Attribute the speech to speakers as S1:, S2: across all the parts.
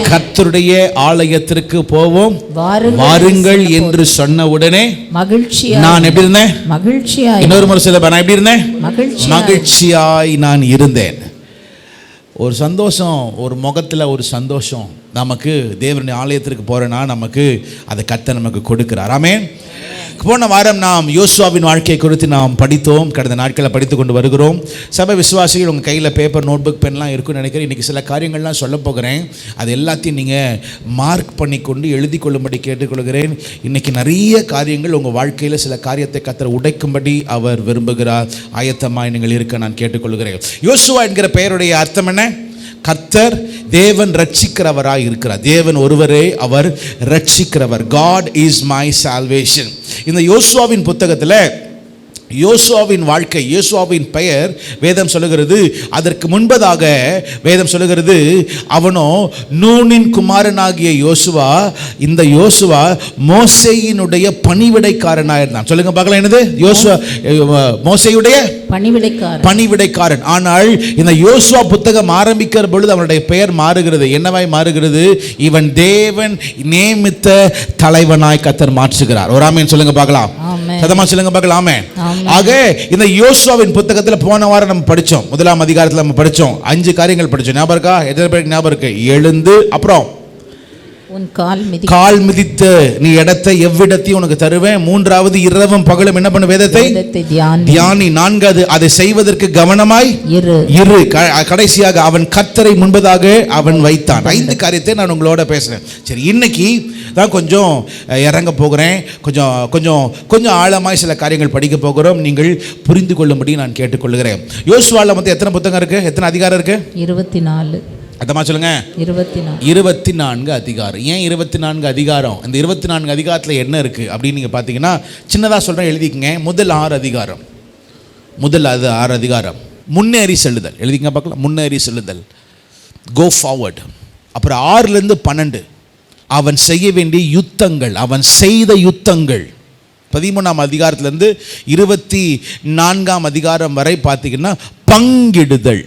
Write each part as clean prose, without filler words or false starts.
S1: கர்த்தருடைய ஆலயத்திற்கு போவோம் வாருங்கள் என்று சொன்ன உடனே நான் எப்படி இருந்தேன்?
S2: மகிழ்ச்சியாய்.
S1: இன்னொரு முறை சொல்ல, நான் எப்படி இருந்தேன்?
S2: மகிழ்ச்சியாய்
S1: நான் இருந்தேன். ஒரு சந்தோஷம், ஒரு முகத்தில் ஒரு சந்தோஷம் நமக்கு. தேவனுடைய ஆலயத்திற்கு போறேன்னா நமக்கு அதை கர்த்தர் நமக்கு கொடுக்கிறார். ஆமென். போன வாரம் நாம் யோசுவாவின் வாழ்க்கையை குறித்து நாம் படித்தோம். கடந்த நாட்களில் படித்து கொண்டு வருகிறோம். சபை விசுவாசிகள் உங்கள் கையில் பேப்பர், நோட்புக், பென்லாம் இருக்குன்னு நினைக்கிறேன். இன்றைக்கி சில காரியங்கள்லாம் சொல்ல போகிறேன். அது எல்லாத்தையும் நீங்கள் மார்க் பண்ணி கொண்டு எழுதி கொள்ளும்படி கேட்டுக்கொள்கிறேன். இன்றைக்கி நிறைய காரியங்கள் உங்கள் வாழ்க்கையில் சில காரியத்தை கர்த்தர் உடைக்கும்படி அவர் விரும்புகிறார். ஆயத்தமாய் நீங்கள் இருக்க நான் கேட்டுக்கொள்கிறேன். யோசுவா என்கிற பெயருடைய அர்த்தம் என்ன? கர்த்தர் தேவன் ரட்சிக்கிறவராய் இருக்கிறார். தேவன் ஒருவரே அவர் ரட்சிக்கிறவர். God is my salvation. இந்த யோசுவாவின் புத்தகத்தில் யோசுவாவின் வாழ்க்கை, யோசுவாவின் பெயர் வேதம் சொல்லுகிறது. அதற்கு முன்பதாக வேதம் சொல்லுகிறது, அவனோ நூனின் குமாரனாகிய யோசுவா. இந்த யோசுவா மோசேயினுடைய பணிவிடைக்காரனாக இருந்தான். சொல்லுங்க பார்க்கலாம், என்னது? யோசுவா மோசேயுடைய பணிவிடைக்காரன். ஆனால் இந்த யோசுவா புத்தகம் ஆரம்பிக்கிற பொழுது அவனுடைய பெயர் மாறுகிறது. என்னவாய் மாறுகிறது? இவன் தேவன் நியமித்த தலைவனாய் கர்த்தர் மாற்றுகிறார். ஒரு ஆமென் சொல்லுங்க பார்க்கலாம். சதமா சொல்லுங்க பார்க்கலாம். ஆமென். ஆக இந்த யோசுவாவின் புத்தகத்தில் போன வாரம் நம்ம படித்தோம். 1ஆம் அதிகாரத்தில் நம்ம படித்தோம். 5 காரியங்கள் படித்தோம். ஞாபகம் இருக்கா? எத்தனை பேருக்கு ஞாபகம் இருக்கு? எழுந்து, அப்புறம் கால் மிதித்து நீ இடத்தை எவ்விடத்தையும் உனக்கு தருவேன். 3வது இரவும் பகலும் என்ன பண்ண? வேதத்தை தியானி. 4வது அதை செய்வதற்கு கவனமாய் இரு. கடைசியாக அவன் கர்த்தரை முன்பதாக அவன் வைத்தான். 5 காரியத்தை நான் உங்களோட பேசுறேன். சரி, இன்னைக்கு தான் கொஞ்சம் இறங்க போகிறேன். கொஞ்சம் ஆழமாய் சில காரியங்கள் படிக்க போகிறோம். நீங்கள் புரிந்து கொள்ளும்படி நான் கேட்டுக்கொள்கிறேன். யோசுவால மொத்தம் எத்தனை புத்தகம் இருக்கு? எத்தனை அதிகாரம் இருக்கு? 24. அதமா சொல்லுங்க. 24 அதிகாரம். ஏன் 24 அதிகாரம்? இந்த 24 அதிகாரத்தில் என்ன இருக்கு அப்படின்னு நீங்க பார்த்தீங்கன்னா, சின்னதாக சொல்றேன், எழுதிக்கங்க. முதல் 6 அதிகாரம் முன்னேறி செல்லுதல். எழுதிங்க பார்க்கலாம். முன்னேறி செல்லுதல், கோ ஃபார்வர்ட். அப்புறம் 6லேருந்து 12 அவன் செய்ய வேண்டிய யுத்தங்கள், அவன் செய்த யுத்தங்கள். 13ஆம் அதிகாரத்திலிருந்து 24ஆம் அதிகாரம் வரை பார்த்தீங்கன்னா பங்கிடுதல்.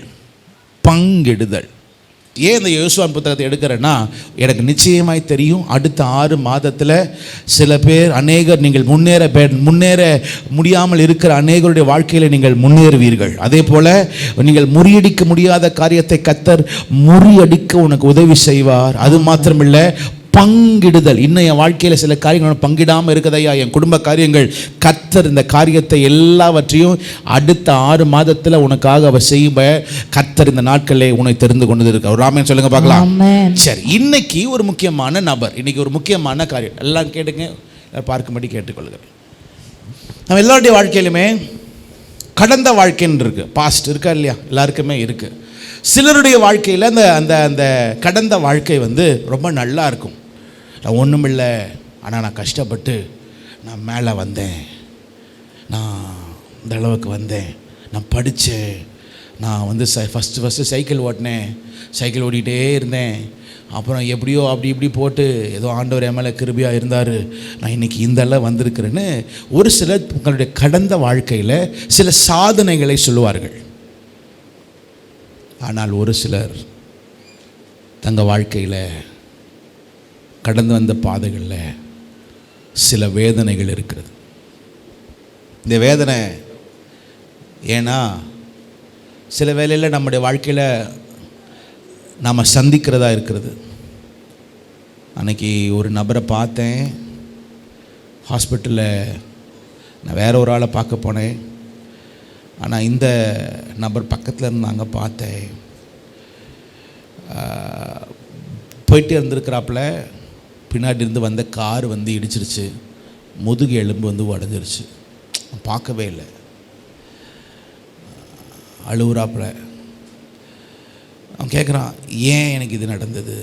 S1: ஏன் இந்த யோசுவாவின் புத்தகத்தை எடுக்கிறேன்னா, எனக்கு நிச்சயமாய் தெரியும் அடுத்த 6 மாதத்தில் சில பேர், அநேகர், நீங்கள் முன்னேற முடியாமல் இருக்கிற அநேகருடைய வாழ்க்கையில் நீங்கள் முன்னேறுவீர்கள். அதே போல் நீங்கள் முறியடிக்க முடியாத காரியத்தை கர்த்தர் முறியடிக்க உனக்கு உதவி செய்வார். அது மாத்திரமில்லை, பங்கிடுதல். இன்னும் என் வாழ்க்கையில் சில காரியங்கள் பங்கிடாமல் இருக்குதையா, என் குடும்ப காரியங்கள். கர்த்தர் இந்த காரியத்தை எல்லாவற்றையும் அடுத்த 6 மாதத்தில் உனக்காக அவர் செய்ய கர்த்தர் இந்த நாட்களிலே உன்னை தெரிந்து கொண்டு இருக்க. ஒரு ஆமென் சொல்லுங்க பார்க்கலாம். சரி, இன்னைக்கு ஒரு முக்கியமான நபர், இன்னைக்கு ஒரு முக்கியமான காரியம். எல்லாம் கேட்டுங்க, பார்க்கும்படி கேட்டுக்கொள்கிறேன். நம்ம எல்லாருடைய வாழ்க்கையிலுமே கடந்த வாழ்க்கைன்னு இருக்கு, பாஸ்ட் இருக்கா இல்லையா? எல்லாருக்குமே இருக்கு. சிலருடைய வாழ்க்கையில் அந்த அந்த கடந்த வாழ்க்கை ரொம்ப நல்லா இருக்கும். நான் ஒன்றும் இல்லை, ஆனால் நான் கஷ்டப்பட்டு நான் மேலே வந்தேன், நான் இந்த அளவுக்கு வந்தேன், நான் படித்தேன், நான் ஃபஸ்ட்டு சைக்கிள் ஓட்டினேன், சைக்கிள் ஓட்டிகிட்டே இருந்தேன், அப்புறம் எப்படியோ அப்படி இப்படி போட்டு ஏதோ ஆண்டவர் என் மேலே கிருபையாக இருந்தார், நான் இன்றைக்கி இந்த அளவு வந்திருக்கிறேன்னு ஒரு சிலர் உங்களுடைய கடந்த வாழ்க்கையில் சில சாதனைகளை சொல்லுவார்கள். ஆனால் ஒரு சிலர் தங்கள் வாழ்க்கையில் கடந்து வந்த பாதைகளில் சில வேதனைகள் இருக்கிறது. இந்த வேதனை ஏன்னா சில வேளையில் நம்முடைய வாழ்க்கையில் நாம் சந்திக்கிறதா இருக்கிறது. அன்றைக்கி ஒரு நபரை பார்த்தேன் ஹாஸ்பிட்டலில், நான் வேற ஒரு ஆளை பார்க்க போனேன். ஆனால் இந்த நபர் பக்கத்தில் இருந்தாங்க, பார்த்தேன். போயிட்டே இருந்திருக்கிறாப்புல, பின்னாடி இருந்து வந்த கார் இடிச்சிருச்சு, முதுகு எலும்பு உடஞ்சிருச்சு. பார்க்கவே இல்லை, அழுவுறாப்புல. அவன் கேட்குறான், ஏன் எனக்கு இது நடந்தது?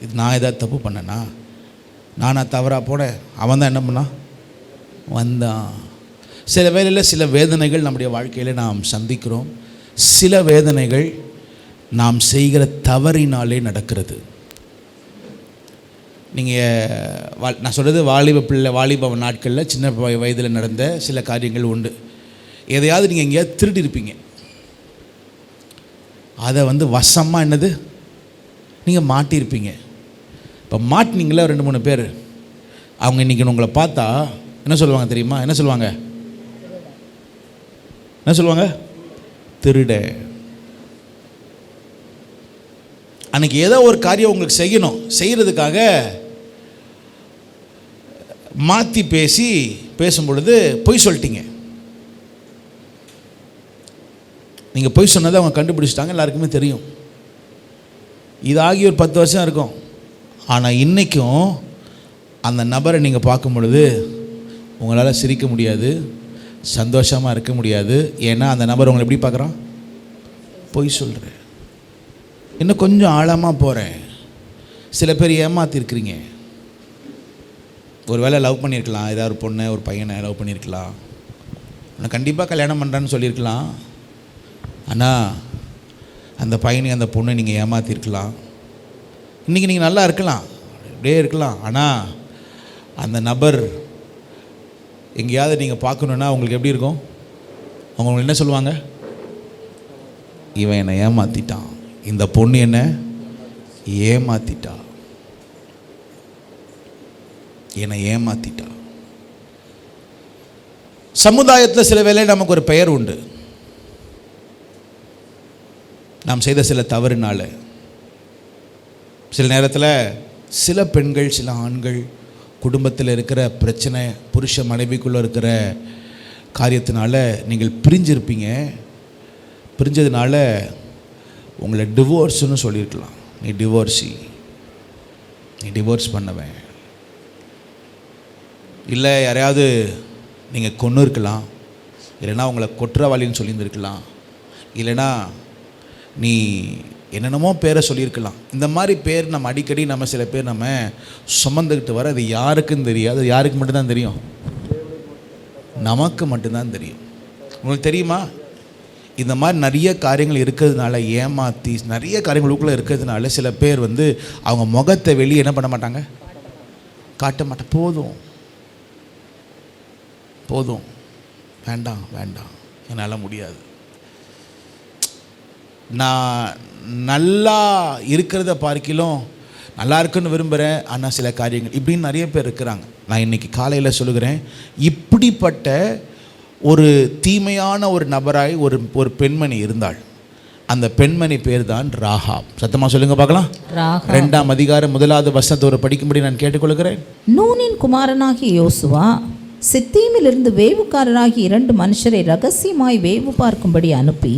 S1: இது நான் ஏதாவது தப்பு பண்ணேன்னா? நானா தவறாக போனேன்? அவன் தான் என்ன பண்ணான்? வந்தான். சில வேளையில் சில வேதனைகள் நம்முடைய வாழ்க்கையில் நாம் சந்திக்கிறோம். சில வேதனைகள் நாம் செய்கிற தவறினாலே நடக்கிறது. நீங்கள் நான் சொல்கிறது வாலிப நாட்களில் சின்ன வயதில் நடந்த சில காரியங்கள் உண்டு. எதையாவது நீங்கள் எங்கேயாவது திருடி இருப்பீங்க, அதை வசமாக நீங்கள் மாட்டியிருப்பீங்க. இப்போ மாட்டினீங்களே 2-3 பேர், அவங்க இன்றைக்கி உங்களை பார்த்தா என்ன சொல்லுவாங்க தெரியுமா? என்ன சொல்லுவாங்க? என்ன சொல்லுவாங்க? திருட. அன்றைக்கி ஏதோ ஒரு காரியம் உங்களுக்கு செய்யணும், செய்கிறதுக்காக மாற்றி பேசும் பொழுது பொய் சொல்லிட்டீங்க. நீங்கள் பொய் சொன்னதை அவங்க கண்டுபிடிச்சிட்டாங்க, எல்லாருக்குமே தெரியும். இதாகி ஒரு 10 வருஷம் இருக்கும். ஆனால் இன்றைக்கும் அந்த நபரை நீங்கள் பார்க்கும் பொழுது உங்களால் சிரிக்க முடியாது, சந்தோஷமாக இருக்க முடியாது. ஏன்னா அந்த நபர் உங்களை எப்படி பார்க்குறான்? பொய் சொல்கிறேன். இன்னும் கொஞ்சம் ஆழமாக போகிறேன். சில பேர் ஏமாற்றிருக்கிறீங்க. ஒரு வேளை லவ் பண்ணியிருக்கலாம், ஏதாவது ஒரு பொண்ணை ஒரு பையனை லவ் பண்ணியிருக்கலாம், நான் கண்டிப்பாக கல்யாணம் பண்ணுறேன்னு சொல்லியிருக்கலாம். ஆனால் அந்த பையனை அந்த பொண்ணை நீங்கள் ஏமாற்றிருக்கலாம். இன்றைக்கி நீங்கள் நல்லா இருக்கலாம், அப்படியே இருக்கலாம். ஆனால் அந்த நபர் எங்கேயாவது நீங்கள் பார்க்கணுன்னா உங்களுக்கு எப்படி இருக்கும்? அவங்க என்ன சொல்லுவாங்க? இவன் என்னை ஏமாற்றிட்டான், இந்த பொண்ணு என்ன ஏமாற்றிட்டா, என்னை ஏமாற்றிட்டா. சமுதாயத்தில் சில வேளை நமக்கு ஒரு பெயர் உண்டு, நாம் செய்த சில தவறுனால. சில நேரத்தில் சில பெண்கள், சில ஆண்கள் குடும்பத்தில் இருக்கிற பிரச்சனை, புருஷ மனைவிக்குள்ளே இருக்கிற காரியத்தினால நீங்கள் பிரிஞ்சிருப்பீங்க. பிரிஞ்சதுனால உங்களை டிவோர்ஸ்னு சொல்லியிருக்கலாம். நீ டிவோர்ஸி, நீ டிவோர்ஸ் பண்ணவேன். இல்லை யாரையாவது நீங்கள் கொன்று இருக்கலாம், இல்லைன்னா உங்களை குற்றவாளின்னு சொல்லியிருந்துருக்கலாம், இல்லைன்னா நீ என்னென்னமோ பேரை சொல்லியிருக்கலாம். இந்த மாதிரி பேர் நம்ம அடிக்கடி நம்ம சில பேர் நம்ம சுமந்துக்கிட்டு வர, அது யாருக்குன்னு தெரியாது. அது யாருக்கு மட்டும்தான் தெரியும்? நமக்கு மட்டும்தான் தெரியும். உங்களுக்கு தெரியுமா? இந்த மாதிரி நிறைய காரியங்கள் இருக்கிறதுனால, ஏமாற்றி நிறைய காரியங்களுக்குள்ளே இருக்கிறதுனால சில பேர் அவங்க முகத்தை வெளியே என்ன பண்ண மாட்டாங்க? காட்ட மாட்டாங்க. போதும், வேண்டாம், என்னால் முடியாது, நான் நல்லா இருக்கிறத பார்க்கிலும் நல்லா இருக்குன்னு விரும்புகிறேன், ஆனால் சில காரியங்கள் இப்படின்னு நிறைய பேர் இருக்கிறாங்க. நான் இன்றைக்கி காலையில் சொல்லுகிறேன், இப்படிப்பட்ட ஒரு தீமையான ஒரு நபராய் ஒரு பெண்மணி இருந்தாள். அந்த பெண்மணி பேர் தான் ராகாப். சத்தமாக சொல்லுங்க பார்க்கலாம். 2ஆம் அதிகாரம் 1வது வசனத்தை ஒரு படிக்கும்படி நான் கேட்டுக்கொள்கிறேன்.
S2: நூனின் குமாரனாகிய யோசுவா சித்தீமிலிருந்து வேவுக்காரராகி 2 மனுஷரை ரகசியமாய் வேவு பார்க்கும்படி அனுப்பி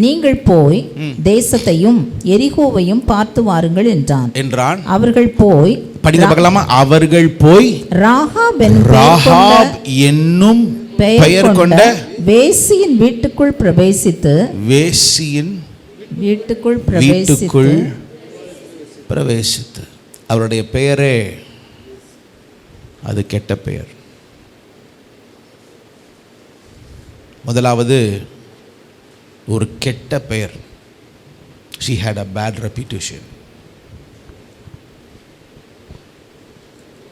S2: நீங்கள் போய் தேசத்தையும் எரிகோவையும் பார்த்து வாருங்கள் என்றான். அவர்கள் போய்
S1: படிக்க பார்க்கலாமா? அவர்கள் போய்
S2: ராகாப்
S1: என்னும் பெயர் கொண்ட
S2: வேசியின் வீட்டுக்குள்
S1: பிரவேசித்து அவருடைய பெயரே அது கெட்ட பெயர். முதலாவது ஒரு கெட்ட பெயர். She had a bad reputation.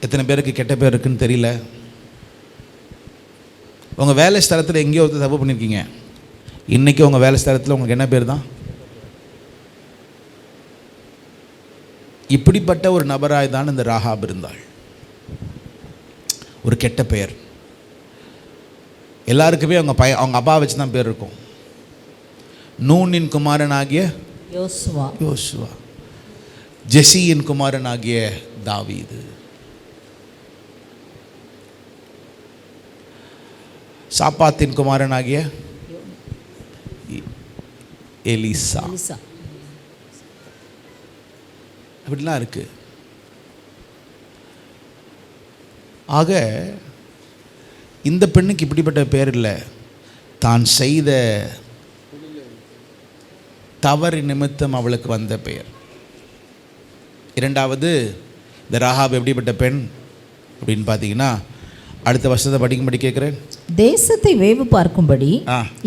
S1: எத்தனை பேருக்கு கெட்ட பேர் இருக்குன்னு தெரியல. உங்கள் வேலை ஸ்தலத்தில் எங்கேயோ ஒருத்தர் தப்பு பண்ணியிருக்கீங்க. இன்றைக்கி உங்கள் வேலை ஸ்தலத்தில் உங்களுக்கு என்ன பேர் தான்? இப்படிப்பட்ட ஒரு நபராய் தான் இந்த ராகாப் இருந்தாள். ஒரு கெட்ட பெயர். எல்லாருக்குமே அவங்க அப்பா வச்சு தான் பேர் இருக்கும். நூனின் குமாரனாகிய யோசுவா, ஜெசியின் குமாரனாகிய தாவீது, சாப்பாத்தின் குமாரனாகிய எலிசா. அப்படிலாம் இருக்கு. ஆக இந்த பெண்ணுக்கு இப்படிப்பட்ட பேர் இல்லை, தான் செய்த தவறு நிமித்தம் அவளுக்கு வந்த பெயர். 2வது, இந்த ராகாப் எப்படிப்பட்ட பெண் அப்படின்னு பார்த்தீங்கன்னா, அடுத்த வருஷத்தை படிக்கும்படி கேட்குறேன்.
S2: தேசத்தை வேவு பார்க்கும்படி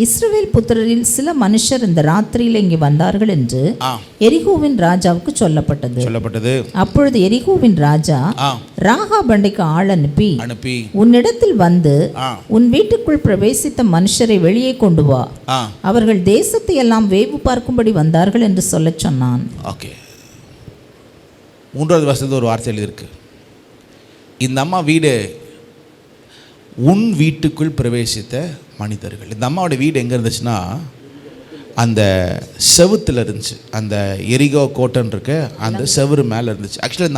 S2: இஸ்ரவேல் புத்திரரில் சில மனுஷர் இந்த ராத்திரியில் இங்கே வந்தார்கள் என்று எரிகோவின் ராஜாவுக்கு சொல்லப்பட்டது. அப்பொழுது எரிகோவின் ராஜா ராகாப் அண்டைக்கு ஆள் அனுப்பி உன்னிடத்தில் வந்து உன் வீட்டுக்குள் பிரவேசித்த மனுஷரை வெளியே கொண்டு வா, அவர்கள் தேசத்தை எல்லாம் வேவு பார்க்கும்படி வந்தார்கள் என்று சொல்ல சொன்னான்.
S1: ஓகே, 3வது வசனத்தில் ஒரு வார்த்தை எழுதியிருக்கு. இந்த அம்மா வீடு உன் வீட்டுக்குள் பிரவேசித்த மனிதர்கள். இந்த அம்மாவோட வீடு எங்கே இருந்துச்சுன்னா அந்த செவுத்தில் இருந்துச்சு. அந்த எரிகோ கோட்டன் இருக்க அந்த செவுறு மேலே இருந்துச்சு. ஆக்சுவலி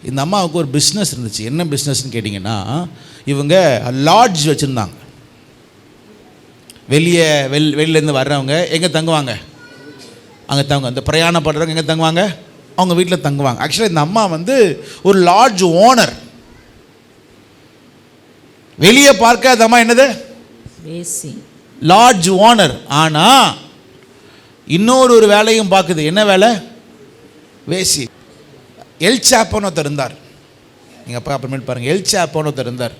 S1: இந்த அம்மாவுக்கு ஒரு பிஸ்னஸ் இருந்துச்சு. என்ன பிஸ்னஸ்ன்னு கேட்டிங்கன்னா, இவங்க லாட்ஜ் வச்சுருந்தாங்க. வெளியிலேருந்து வர்றவங்க எங்கே தங்குவாங்க? அங்கே தங்குவாங்க. இந்த பிரயாணப்படுறவங்க எங்கே தங்குவாங்க? அவங்க வீட்டில் தங்குவாங்க. ஆக்சுவலி இந்த அம்மா ஒரு லாட்ஜ் ஓனர். வெளியே பார்க்க அந்த அம்மா என்னது? Lodge owner. ஆனால் இன்னொரு வேலையும் பார்க்குது. என்ன வேலை? வேசி. எல் சாப்போன்னு ஒருத்தர் இருந்தார். நீங்கள் அப்போ அப்புறமேட்டு பாருங்கள். எல் சாப்போன்னு ஒருத்தர் இருந்தார்.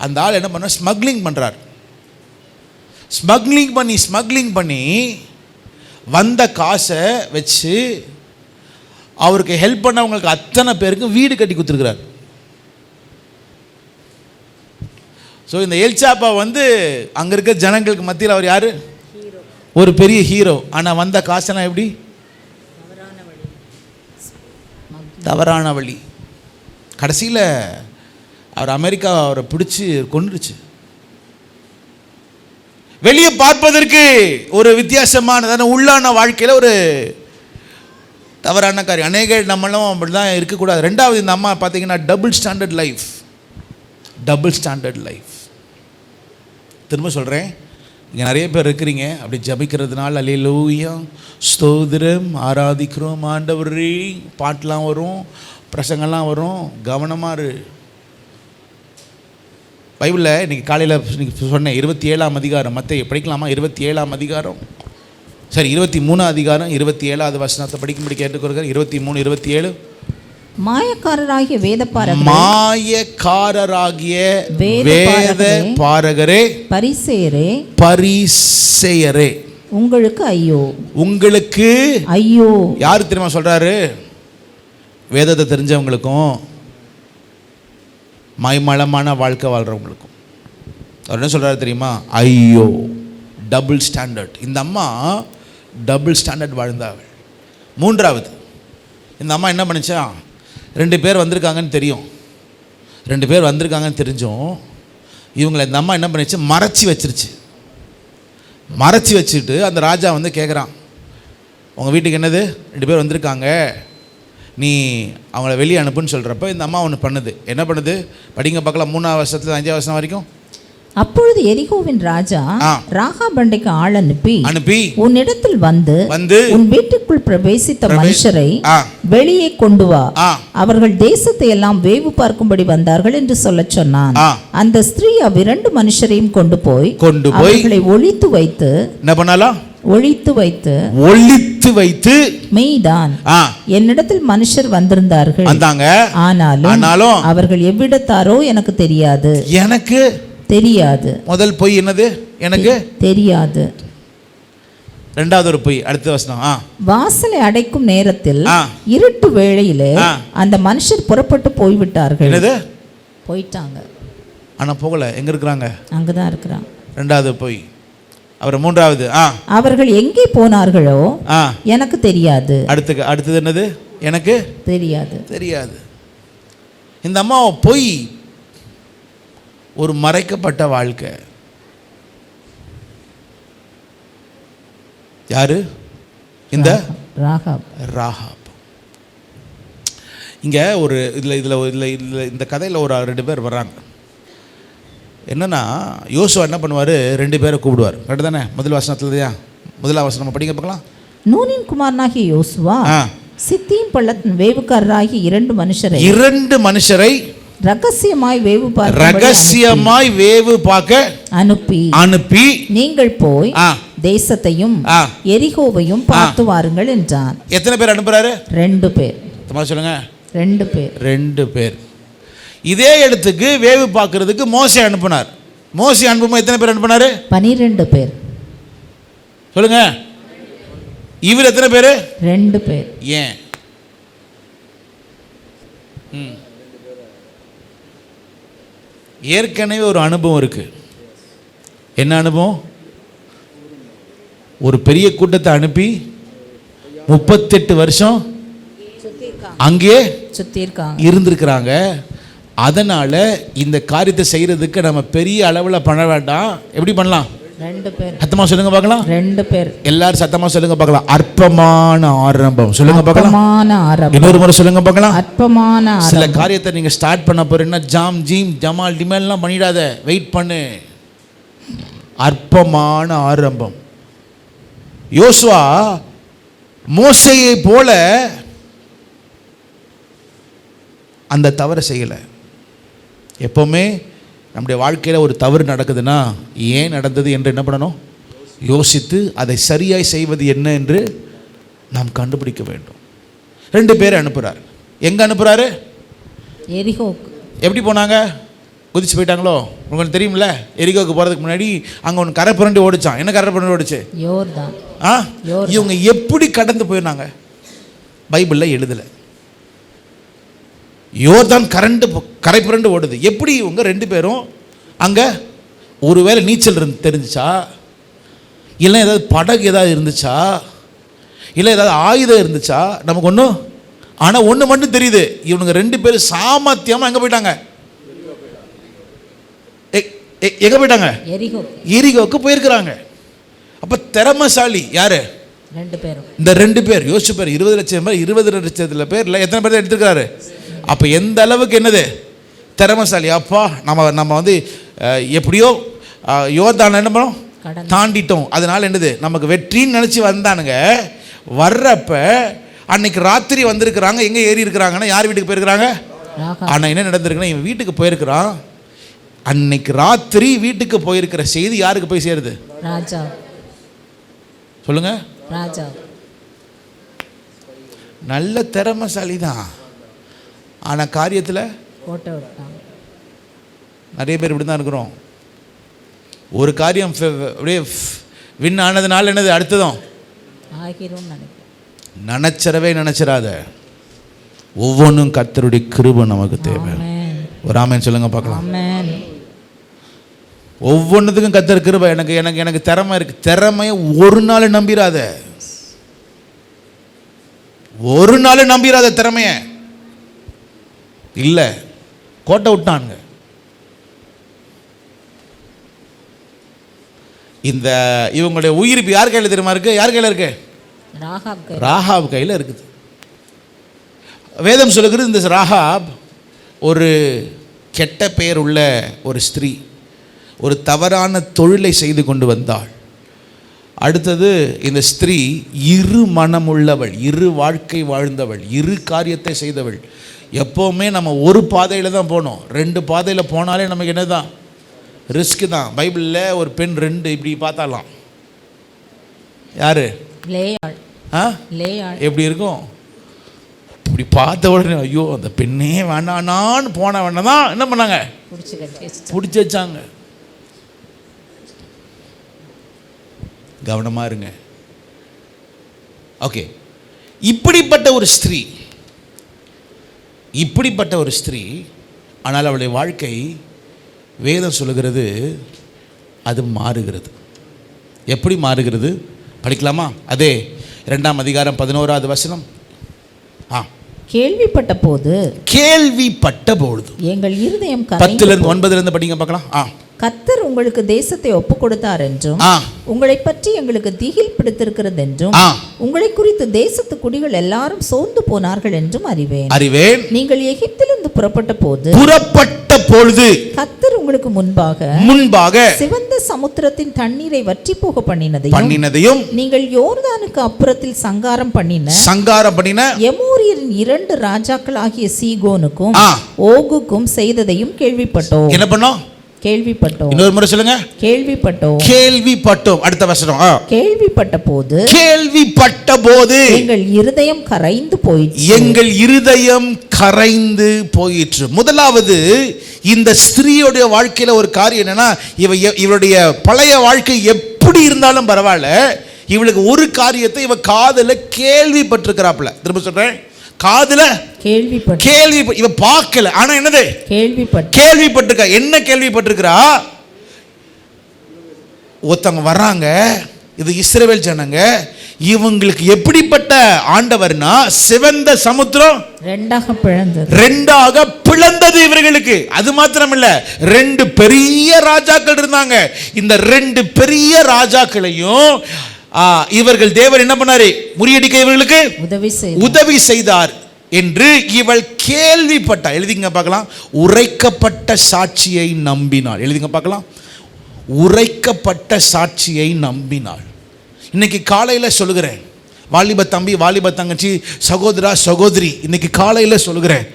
S1: அந்த ஆள் என்ன பண்ண ஸ்மக்லிங் பண்ணுறார். ஸ்மக்லிங் பண்ணி வந்த காசை வச்சு அவருக்கு ஹெல்ப் பண்ணவங்களுக்கு அத்தனை பேருக்கு வீடு கட்டி கொடுத்துருக்கிறார். ஸோ இந்த எல்சாப்பா அங்கே இருக்க ஜனங்களுக்கு மத்தியில் அவர் யார்? ஒரு பெரிய ஹீரோ. ஆனால் வந்த காசெல்லாம் எப்படி? தவறான வழி. கடைசியில் அவர் அமெரிக்கா அவரை பிடிச்சி கொன்றுச்சு. வெளியே பார்ப்பதற்கு ஒரு வித்தியாசமான உள்ளான வாழ்க்கையில் ஒரு தவறான காரியம். அநேக நம்மளும் அப்படி தான் இருக்கக்கூடாது. 2வது இந்த அம்மா பார்த்தீங்கன்னா டபுள் ஸ்டாண்டர்ட் லைஃப். திரும்ப சொல்கிறேன், இங்கே நிறைய பேர் இருக்கிறீங்க. அப்படி ஜபிக்கிறதுனால அல்லேலூயா ஸ்தோத்திரம் ஆராதிக்கிறோம் ஆண்டவரே பாட்டெலாம் வரும், பிரசங்கெல்லாம் வரும். கவனமாக இரு. பைபிளில் இன்றைக்கி காலையில் சொன்னேன் 27ஆம் அதிகாரம் மத்தேயு படிக்கலாமா? 27ஆம் அதிகாரம், சரி 23ஆம் அதிகாரம் 27வது வசனத்தை படிக்கும்படி கேட்டுக்கொள்கிறேன். 23, 27.
S2: மாயக்காரராகிய
S1: வேத பாரகரே பரிசேயரே
S2: உங்களுக்கு
S1: ஐயோ. யாரு தெரியுமா சொல்றாரு? வேதத்தை தெரிஞ்சவங்களுக்கும் மைமளமான வாழ்க்கை வாழ்றவங்களுக்கும். அவர் என்ன சொல்றாரு தெரியுமா? ஐயோ. Double standard. இந்த அம்மா டபுள் ஸ்டாண்டர்ட் வாழ்ந்தாள். 3வது இந்த அம்மா என்ன பண்ணிச்சா? 2 பேர் வந்திருக்காங்கன்னு தெரியும். 2 பேர் வந்திருக்காங்கன்னு தெரிஞ்சும் இவங்களை இந்த அம்மா என்ன பண்ணிச்சு? மறைச்சி வச்சுட்டு அந்த ராஜா கேட்குறான், உங்கள் வீட்டுக்கு என்னது 2 பேர் வந்திருக்காங்க, நீ அவங்கள வெளியே அனுப்புன்னு சொல்கிறப்ப இந்த அம்மா ஒன்று பண்ணுது. என்ன பண்ணுது? படிங்க பார்க்கலாம். 3ஆம் வருஷத்துல 5ஆம் வருஷம் வரைக்கும்.
S2: அப்பொழுது எரிகோவின் ராஜா ராகாபண்டைக்கு ஆள் அனுப்பி உன்னிடத்தில் வந்து உன் வீட்டுக்குள் பிரவேசித்த மனுஷரை வெளியே கொண்டு வா, அவர்கள் தேசத்தை எல்லாம் வேவு பார்க்கும்படி வந்தார்கள் என்று சொல்ல சொன்னான். அந்த ஸ்திரீ அவ்விரண்டு மனுஷரையும் கொண்டு போய் அவர்களை ஒளித்து வைத்து
S1: என்ன பண்ணாலும் ஒளித்து வைத்து
S2: மெய்தான் என்னிடத்தில் மனுஷர் வந்திருந்தார்கள், ஆனாலும் அவர்கள் எவ்விடத்தாரோ எனக்கு தெரியாது.
S1: முதல் பொய் என்னது? எனக்கு
S2: தெரியாது.
S1: 2வது ஒரு பொய். அடுத்த வசனம்.
S2: வாசலை அடைக்கும் நேரத்தில் இருட்டு வேளையிலே அந்த மனுஷர் புறப்பட்டு போய்விட்டார்கள். போயிட்டாங்க.
S1: ஆனா போகல. எங்க இருக்கிறாங்க?
S2: அங்கதான் இருக்கிறாங்க.
S1: 2வது பொய். அப்புறம் 3வது
S2: அவர்கள் எங்கே போனார்களோ எனக்கு தெரியாது.
S1: அடுத்தது என்னது? எனக்கு தெரியாது. இந்த அம்மா பொய், ஒரு மறைக்கப்பட்ட வாழ்க்கை. யாரு? இந்த ராகாப். இங்க ஒரு இந்த கதையில் ஒரு 2 பேர் வர்றாங்க. என்னன்னா யோசுவா என்ன பண்ணுவார்? 2 பேரை கூப்பிடுவார். கரெக்டு தானே? முதல் வசனம் படிங்க பார்க்கலாம்.
S2: நூனின் குமாரனாகிய யோசுவா சித்தீம் பள்ளத்தின் வேவுக்காரராகிய 2 மனுஷரை ரகசியமாய் வேவு பார்க்க அனுப்பி நீங்கள் போய் தேசத்தையும் எரிகோவையும் பார்த்து வாருங்கள் என்றான்.
S1: எத்தனை பேர் அனுப்புறாரு?
S2: 2 பேர்.
S1: சொல்லுங்க.
S2: 2 பேர்.
S1: இதே இடத்துக்கு வேவு பார்க்கறதுக்கு மோசே அனுப்புனார். மோசே அனுப்பும்போது எத்தனை பேர் அனுப்புனாரு?
S2: 12 பேர்.
S1: சொல்லுங்க. இவர் எத்தனை பேர்?
S2: 2 பேர்.
S1: ஏன்? ஏற்கனவே ஒரு அனுபவம் இருக்கு. என்ன அனுபவம்? ஒரு பெரிய கூட்டத்தை அனுப்பி 38 வருஷம் அங்கே
S2: சுத்தி இருக்காங்க,
S1: இருந்திருக்கிறாங்க. அதனால இந்த காரியத்தை செய்யறதுக்கு நம்ம பெரிய அளவில் பண்ண வேண்டாம். எப்படி பண்ணலாம்?
S2: 2 பேர்.
S1: சத்தமா சொல்லுங்க பார்க்கலாம்.
S2: 2 பேர்.
S1: எல்லாரும் சத்தமா சொல்லுங்க பார்க்கலாம். அற்பமான ஆரம்பம். சொல்லுங்க பார்க்கலாம்.
S2: அற்பமான ஆரம்பம்.
S1: இன்னொரு முறை சொல்லுங்க பார்க்கலாம்.
S2: அற்பமான ஆரம்பம்.
S1: சில காரியத்தை நீங்க ஸ்டார்ட் பண்ண போறீங்கன்னா ஜாம் ஜீம் ஜமால் டிமால்லாம் பண்ணிடாத. வெயிட் பண்ணு. அற்பமான ஆரம்பம். யோசுவா மோசேயை போல அந்த தவறை செய்யல. எப்பவுமே நம்முடைய வாழ்க்கையில் ஒரு தவறு நடக்குதுன்னா ஏன் நடந்தது என்று என்ன பண்ணணும்? யோசித்து அதை சரியாய் செய்வது என்ன என்று நாம் கண்டுபிடிக்க வேண்டும். 2 பேரை அனுப்புகிறார். எங்கே அனுப்புகிறாரு?
S2: எரிகோக்கு. எப்படி
S1: போனாங்க? குதிச்சு போயிட்டாங்களோ? உங்களுக்கு தெரியுமில்ல, எரிகோக்கு போகிறதுக்கு முன்னாடி அங்கே ஒன்று கரை புரண்டி ஓடிச்சான். என்ன கரை புரண்டி ஓடிச்சு?
S2: யோர்தான்.
S1: இவங்க எப்படி கடந்து போயிருந்தாங்க? பைபிளில் எழுதலை. யோர்தான் கரை புரண்டு ஓடுது. எப்படி இவங்க 2 பேரும் அங்கே ஒருவேளை நீச்சல் தெரிஞ்சிச்சா, இல்லை ஏதாவது படகு ஏதாவது இருந்துச்சா, இல்லை ஏதாவது ஆயுதம் இருந்துச்சா, நமக்கு ஒன்றும். ஆனால் ஒன்று மட்டும் தெரியுது, இவனுங்க 2 பேரும் சாமர்த்தியமாக எங்கே போயிட்டாங்க? எங்கே போயிட்டாங்க? எரிகோக்கு போயிருக்கிறாங்க. அப்போ திறமைசாலி யாரு?
S2: 2 பேரும்.
S1: இந்த 2 பேர் யோசிச்சு பேர் 20 லட்சம் பேர், 20 லட்சத்தில் பேரில் எத்தனை பேர் எடுத்துக்கிறாரு? அப்போ எந்த அளவுக்கு என்னது திறமைசாலி. அப்பா நம்ம வந்து எப்படியோ யோர்தானை என்ன பண்ணோம், தாண்டிட்டோம். அதனால என்னது நமக்கு வெற்றின்னு நினச்சி வந்தானுங்க. வர்றப்ப அன்னைக்கு ராத்திரி வந்திருக்கிறாங்க. எங்கே ஏறி இருக்கிறாங்கன்னா யார் வீட்டுக்கு போயிருக்கிறாங்க? ஆனால் என்ன நடந்திருக்குன்னா இவன் வீட்டுக்கு போயிருக்கிறான். அன்னைக்கு ராத்திரி வீட்டுக்கு போயிருக்கிற செய்தி யாருக்கு போய் சேருது?
S2: ராஜா.
S1: சொல்லுங்க.
S2: ராஜா
S1: நல்ல திறமைசாலி தான், ஆனால் காரியத்தில்
S2: கோட்டை விட்டாங்க.
S1: நிறைய பேர் இப்படி தான் இருக்கிறோம். ஒரு காரியம் அப்படியே வின் ஆனதுனால என்னது அடுத்ததும் நினைச்சிடாத. ஒவ்வொன்றும் கர்த்தருடைய கிருபை நமக்கு தேவை. ஒரு ஆமென் சொல்லுங்க பார்க்கலாம். ஒவ்வொன்றுத்துக்கும் கர்த்தர் கிருபை. எனக்கு திறமை இருக்கு. திறமையை ஒரு நாள் நம்பிராத. ஒரு நாள் நம்பிராத திறமைய. இல்லை, கோட்டை விட்டானுங்க. இந்த இவங்களுடைய உயிர் யார் கையில் தெரியுமா இருக்கு? யார் கையில் இருக்கு? ராகாப் கையில் இருக்குது. வேதம் சொல்லுகிறது இந்த ராகாப் ஒரு கெட்ட பெயர் உள்ள ஒரு ஸ்திரீ, ஒரு தவறான தொழிலை செய்து கொண்டு வந்தாள். அடுத்தது இந்த ஸ்திரீ இரு மனமுள்ளவள், இரு வாழ்க்கை வாழ்ந்தவள், இரு காரியத்தை செய்தவள். எப்போவுமே நம்ம ஒரு பாதையில் தான் போகணும். 2 பாதையில் போனாலே நமக்கு என்ன தான்? ரிஸ்க்கு தான். பைபிளில் ஒரு பெண் 2 இப்படி பார்த்தாலாம். யாரு? எப்படி இருக்கும்? இப்படி பார்த்த உடனே ஐயோ அந்த பெண்ணே வேணான்னு போன வேணா தான் என்ன பண்ணாங்க? பிடிச்சி வச்சாங்க. கவனமாக இருங்க. ஓகே, இப்படிப்பட்ட ஒரு ஸ்திரீ ஆனால் அவளுடைய வாழ்க்கை வேதம் சொல்லுகிறது அது மாறுகிறது. எப்படி மாறுகிறது படிக்கலாமா? அதே 2ஆம் அதிகாரம் 11வது வசனம்.
S2: கேள்விப்பட்ட போது எங்கள் இருதயம்
S1: 10லிருந்து 9லிருந்து படிங்க பார்க்கலாம்.
S2: கர்த்தர் உங்களுக்கு தேசத்தை ஒப்பு கொடுத்தார் என்றும் உங்களை பற்றி எங்களுக்கு திகில் பிடித்திருக்கிறது என்றும் உங்களை குறித்து தேசத்து குடிகள் எல்லாரும் சோர்ந்து போனார்கள் என்றும் அறிவேன். நீங்கள் எகிப்திலிருந்து புறப்பட்ட பொழுது கர்த்தர் உங்களுக்கு முன்பாக சிவந்த சமுத்திரத்தின் தண்ணீரை வற்றி போக பண்ணினதையும் நீங்கள் யோர்தானுக்கு அப்புறத்தில் சங்காரம் பண்ணின எமோரியரின் 2 ராஜாக்கள் ஆகிய சீகோனுக்கும் ஓகுக்கும் செய்ததையும் கேள்விப்பட்டோம்.
S1: என்ன பண்ணோம்?
S2: கேள்விப்பட்டோம்.
S1: இன்னொரு முறை சொல்லுங்க.
S2: கேள்விப்பட்டோம்.
S1: அடுத்த வசனம்.
S2: கேள்விப்பட்ட போது எங்கள் இருதயம் கரைந்து போயிற்று.
S1: முதலாவது இந்த ஸ்திரீயுடைய வாழ்க்கையில ஒரு காரியம் என்னன்னா, இவளுடைய பழைய வாழ்க்கை எப்படி இருந்தாலும் பரவாயில்ல, இவளுக்கு ஒரு காரியத்தை இவ காதுல கேள்விப்பட்டிருக்கிறாப்ல. திரும்ப சொல்றேன், காதுல கேள்வி இவ பார்க்கல, ஆனா என்னது? கேள்விப்பட்டிருக்கா. என்ன கேள்விப்பட்டிருக்கிறா? ஒருத்தவங்க வர்றாங்க, இது இஸ்ரவேல் ஜனங்க, இவங்களுக்கு எப்படிப்பட்ட ஆண்டவர்னா சிவந்த சமுத்திரம் ரெண்டாக பிளந்தது இவர்களுக்கு. அது மாத்திரமல்ல, 2 பெரிய ராஜாக்கள் இருந்தாங்க. இந்த 2 பெரிய ராஜாக்களையும் இவர்கள் தேவன் என்ன பண்ணாரு? முறியடிக்க இவர்களுக்கு உதவி செய்தார் என்று இவள் கேள்விப்பட்டார். எழுதிங்க பார்க்கலாம். உரைக்கப்பட்ட சாட்சியை நம்பினாள். எழுதிங்க பார்க்கலாம். உரைக்கப்பட்ட சாட்சியை நம்பினாள். இன்னைக்கு காலையில் சொல்லுகிறேன், வாலிப தம்பி, வாலிப தங்கச்சி, சகோதரா, சகோதரி, இன்னைக்கு காலையில் சொல்லுகிறேன்,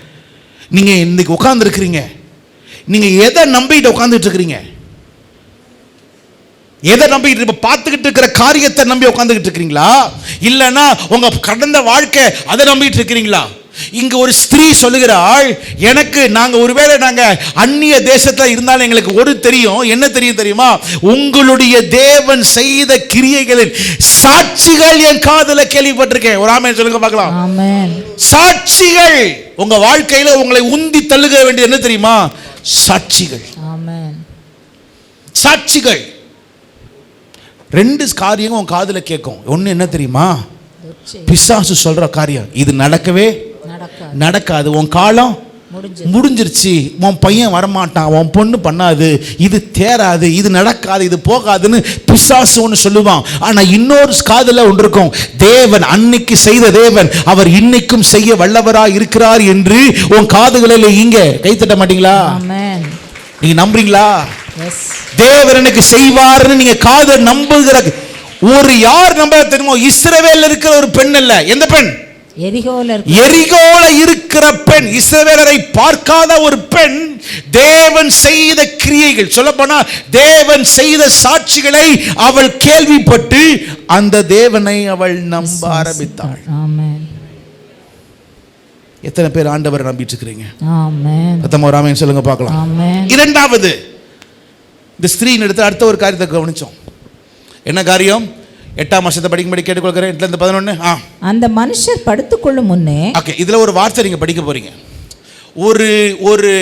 S1: நீங்கள் இன்னைக்கு உட்கார்ந்துருக்கிறீங்க, நீங்கள் எதை நம்பிட்டு உட்காந்துட்டு இருக்கிறீங்க? எதை நம்பிக்கிட்டு? இப்போ பார்த்துக்கிட்டு இருக்கிற காரியத்தை நம்பி உட்காந்துக்கிட்டு இருக்கிறீங்களா? இல்லைன்னா உங்க கடந்த வாழ்க்கை அதை நம்பிட்டு இருக்கிறீங்களா? இங்க ஒரு ஸ்திரீ சொல்லுகிறாள், ஒருவேளை நாங்க அந்நிய தேசத்துல இருந்தாலும் எங்களுக்கு ஒரு தெரியும். என்ன தெரியும் தெரியுமா? உங்களுடைய தேவன் செய்த கிரியைகளின் சாட்சிகள் என் காதுல கேள்விப்பட்டிருக்கேன். ஒரு ஆமென் சொல்லுங்க பார்க்கலாம். ஆமென். சாட்சிகள் உங்க வாழ்க்கையில உங்களை உந்தி தள்ளுக வேண்டியது என்ன தெரியுமா? சாட்சிகள். ஆமென். சாட்சிகள். 2 காரியங்கள் உன் காதுல கேட்கும். ஒன்னு என்ன தெரியுமா? பிசாசு சொல்ற காரியம் இது நடக்கவே நடக்காது, உன் காலம் முடிஞ்சிருச்சு, உன் பையன் வரமாட்டான், உன் பொண்ணு பண்ணாது, இது தேராது, இது நடக்காது, இது போகாதுன்னு பிசாசு ஒன்று சொல்லுவான். ஆனா இன்னொரு காதுல ஒன்று இருக்கும், தேவன் அன்னைக்கு செய்த தேவன் அவர் இன்னைக்கும் செய்ய வல்லவராய் இருக்கிறார் என்று உன் காதுகளில் இங்க கை தட்ட மாட்டீங்களா? நீங்க நம்புறீங்களா? தேவன் எனக்கு செய்வார்னு நீங்க காது நம்புகிற ஒரு யார் நம்ப தெரியுமோ? இஸ்ரவேல்ல இருக்கிற ஒரு பெண் அல்ல. எந்த பெண்? எரிகோல இருக்கிற பெண், இஸ்ரவேலரை பார்க்காத ஒரு பெண், தேவன் செய்த கிரியைகள், சொல்லப்போனா தேவன் செய்த சாட்சிகளை அவள் கேள்விப்பட்டு அந்த தேவனை அவள் நம்ப ஆரம்பித்தாள். ஆமென். எத்தனை பேர் ஆண்டவரை நம்பிட்டு இருக்கிறீங்க? ஆமென். பத்தமா ஆமென் சொல்லுங்க பார்க்கலாம். ஆமென். இரண்டாவது, இந்த ஸ்திரீயின் எடுத்து அடுத்த ஒரு காரியத்தை கவனிச்சோம். என்ன காரியம்? 8ஆம் வசனத்தை படிக்கும்படி கேட்டுக்கொள்கிறேன். 8-11.
S2: அந்த மனுஷர் படுத்துக்கொள்ளும் முன்னே.
S1: ஓகே, இதுல ஒரு வார்த்தை நீங்க படிக்க போறீங்க. ஒரு ஒரு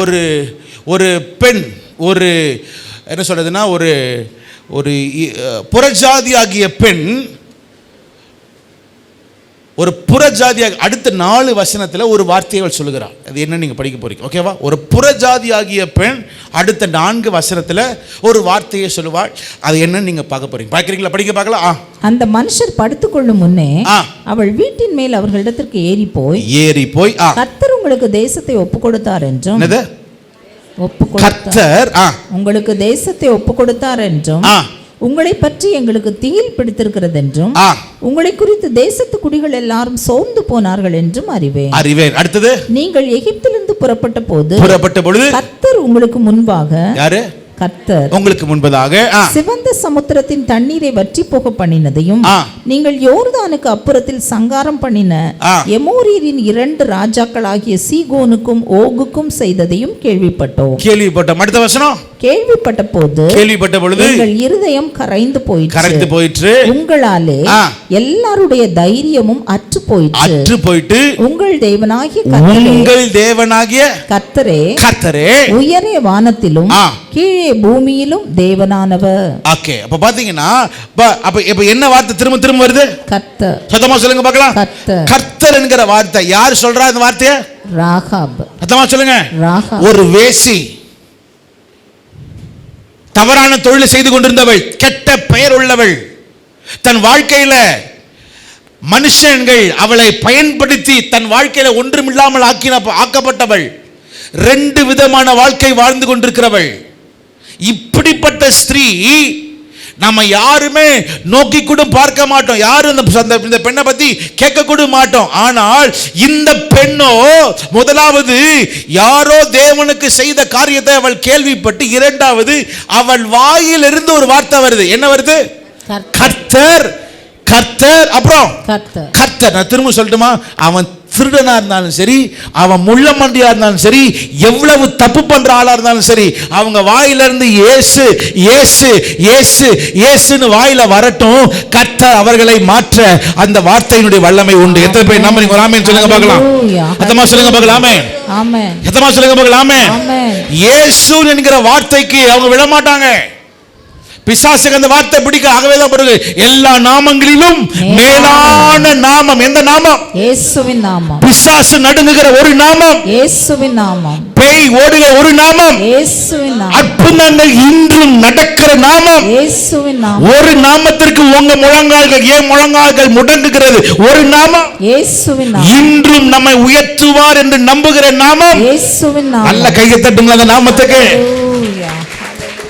S1: ஒரு ஒரு பெண், ஒரு என்ன சொல்றதுன்னா, ஒரு ஒரு புறஜாதியாகிய பெண், ஒரு புறஜாதியாக அடுத்த 4 வசனத்துல ஒரு வார்த்தையை சொல்லுகிறார். அது என்ன நீங்க படிக்க போறீங்க. ஓகேவா? ஒரு புறஜாதியாகிய பெண் அடுத்த 4 வசனத்துல ஒரு வார்த்தையை சொல்லுவாள். அது என்ன நீங்க பார்க்க போறீங்க. பார்க்கறீங்களா? படிக்க பார்க்கலாம்.
S2: அந்த மனுஷர் படுத்துக்கொள்ளும் முன்னே அவள் வீட்டின் மேல் அவர்களிடத்திற்கு ஏறி போய் கர்த்தர் உங்களுக்கு தேசத்தை ஒப்பு கொடுத்தார் என்றும், கர்த்தர் உங்களுக்கு தேசத்தை ஒப்பு கொடுத்தார் என்றும், உங்களை பற்றி எங்களுக்கு திகில் பிடித்திருக்கிறது என்றும், உங்களை குறித்து தேசத்து குடிகள் எல்லாரும் சோர்ந்து போனார்கள் என்றும் அறிவேன். அடுத்தது, நீங்கள் எகிப்திலிருந்து புறப்பட்ட பொழுது கர்த்தர் உங்களுக்கு முன்பாக, யாரு? கர்த்தர் உங்களுக்கு முன்பதாக சிவந்த சமுத்திரத்தின் தண்ணீரை வற்றி போக பண்ணினதையும், நீங்கள் யோர்தானுக்கு அப்புறத்தில் சங்காரம் பண்ணின எமோரியரின் 2 ராஜாக்களாகிய சீகோனுக்கும் ஓகுக்கும் செய்ததையும் கேள்விப்பட்டோம். அடுத்த வசனம், கேள்விப்பட்ட பொழுது உங்கள் இருதயம் கரைந்து போயிற்று, உங்களாலே எல்லாருடைய தைரியமும் அற்று போயிற்று. உங்கள் தேவனாகிய கர்த்தரே உயரே வானத்திலும் கீழே பூமியிலும் தேவனானவர். ஓகே, அப்ப பாத்தீங்கன்னா அப்ப என்ன வார்த்தை திரும்ப வருது? கர்த்தர். சத்தமா சொல்லுங்க பார்க்கலாம். கர்த்தர் என்கிற வார்த்தை யார் சொல்றா? இந்த வார்த்தையை ராகாப். சத்தமா சொல்லுங்க. ராகாப் ஒரு வேசி, தவறான தொழில் செய்து கொண்டிருந்தவள், கெட்ட பெயர் உள்ளவள், தன் வாழ்க்கையில மனுஷங்கள் அவளை பயன்படுத்தி தன் வாழ்க்கையில ஒன்றுமில்லாமல் ஆக்கப்பட்டவள், 2 விதமான வாழ்க்கை வாழ்ந்து கொண்டிருக்கிறவள். இப்படிப்பட்ட ஸ்திரீ நம்ம யாருமே நோக்கி கூட பார்க்க மாட்டோம், யாரும் இந்த பெண்ணை பத்தி கேட்க கூட மாட்டோம். ஆனால் இந்த பெண்ணோ முதலாவது யாரோ தேவனுக்கு செய்த காரியத்தை அவள் கேள்விப்பட்டு, இரண்டாவது அவள் வாயிலிருந்து ஒரு வார்த்தை வருது. என்ன வருது? கர்த்தர். அப்புறம் கர்த்தர். நான் திரும்ப சொல்லட்டுமா? அவன் திருடனா இருந்தாலும் சரி, அவன் முள்ளமண்டியா இருந்தாலும் சரி, எவ்வளவு தப்பு பண்ற ஆளா இருந்தாலும் சரி, அவங்க வாயிலிருந்து இயேசு இயேசு இயேசு இயேசுன்னு வாயில வரட்டும், கர்த்தர் அவர்களை மாற்ற அந்த வார்த்தையினுடைய வல்லமை உண்டு. எத்தனை பேர் நம்புறீங்க? ஆமென் சொல்லுங்க பார்க்கலாம். எத்தனை சொல்லுங்க பார்க்கலாம். ஆமென். எத்தனை சொல்லுங்க பார்க்கலாம். ஆமென். இயேசு என்கிற வார்த்தைக்கு அவங்க விட மாட்டாங்க.
S1: பிசாசுக்கு அந்த வார்த்தை பிடிக்க. ஆகவேதான் பிறகு எல்லா நாமங்களிலும் மேலான நாமம் எந்த நாமம்?
S2: இயேசுவின் நாமம்.
S1: பிசாசு நடுங்குகிற ஒரு நாமம்
S2: இயேசுவின் நாமம்.
S1: பேய் ஓடுகிற ஒரு நாமம்
S2: இயேசுவின் நாமம்.
S1: அற்புதங்கள் இன்றும் நடக்கிற நாமம்
S2: இயேசுவின் நாமம்.
S1: ஒரு நாமத்திற்கு உங்க முழங்கால்கள் ஏன் முழங்கால்கள் முடங்குகிறது? ஒரு நாமம்
S2: இயேசுவின் நாமம்.
S1: இன்றும் நம்மை உயர்த்துவார் என்று நம்புகிற நாமம்
S2: இயேசுவின் நாமம்.
S1: நல்ல கையை தட்டுங்க அந்த நாமத்துக்கு.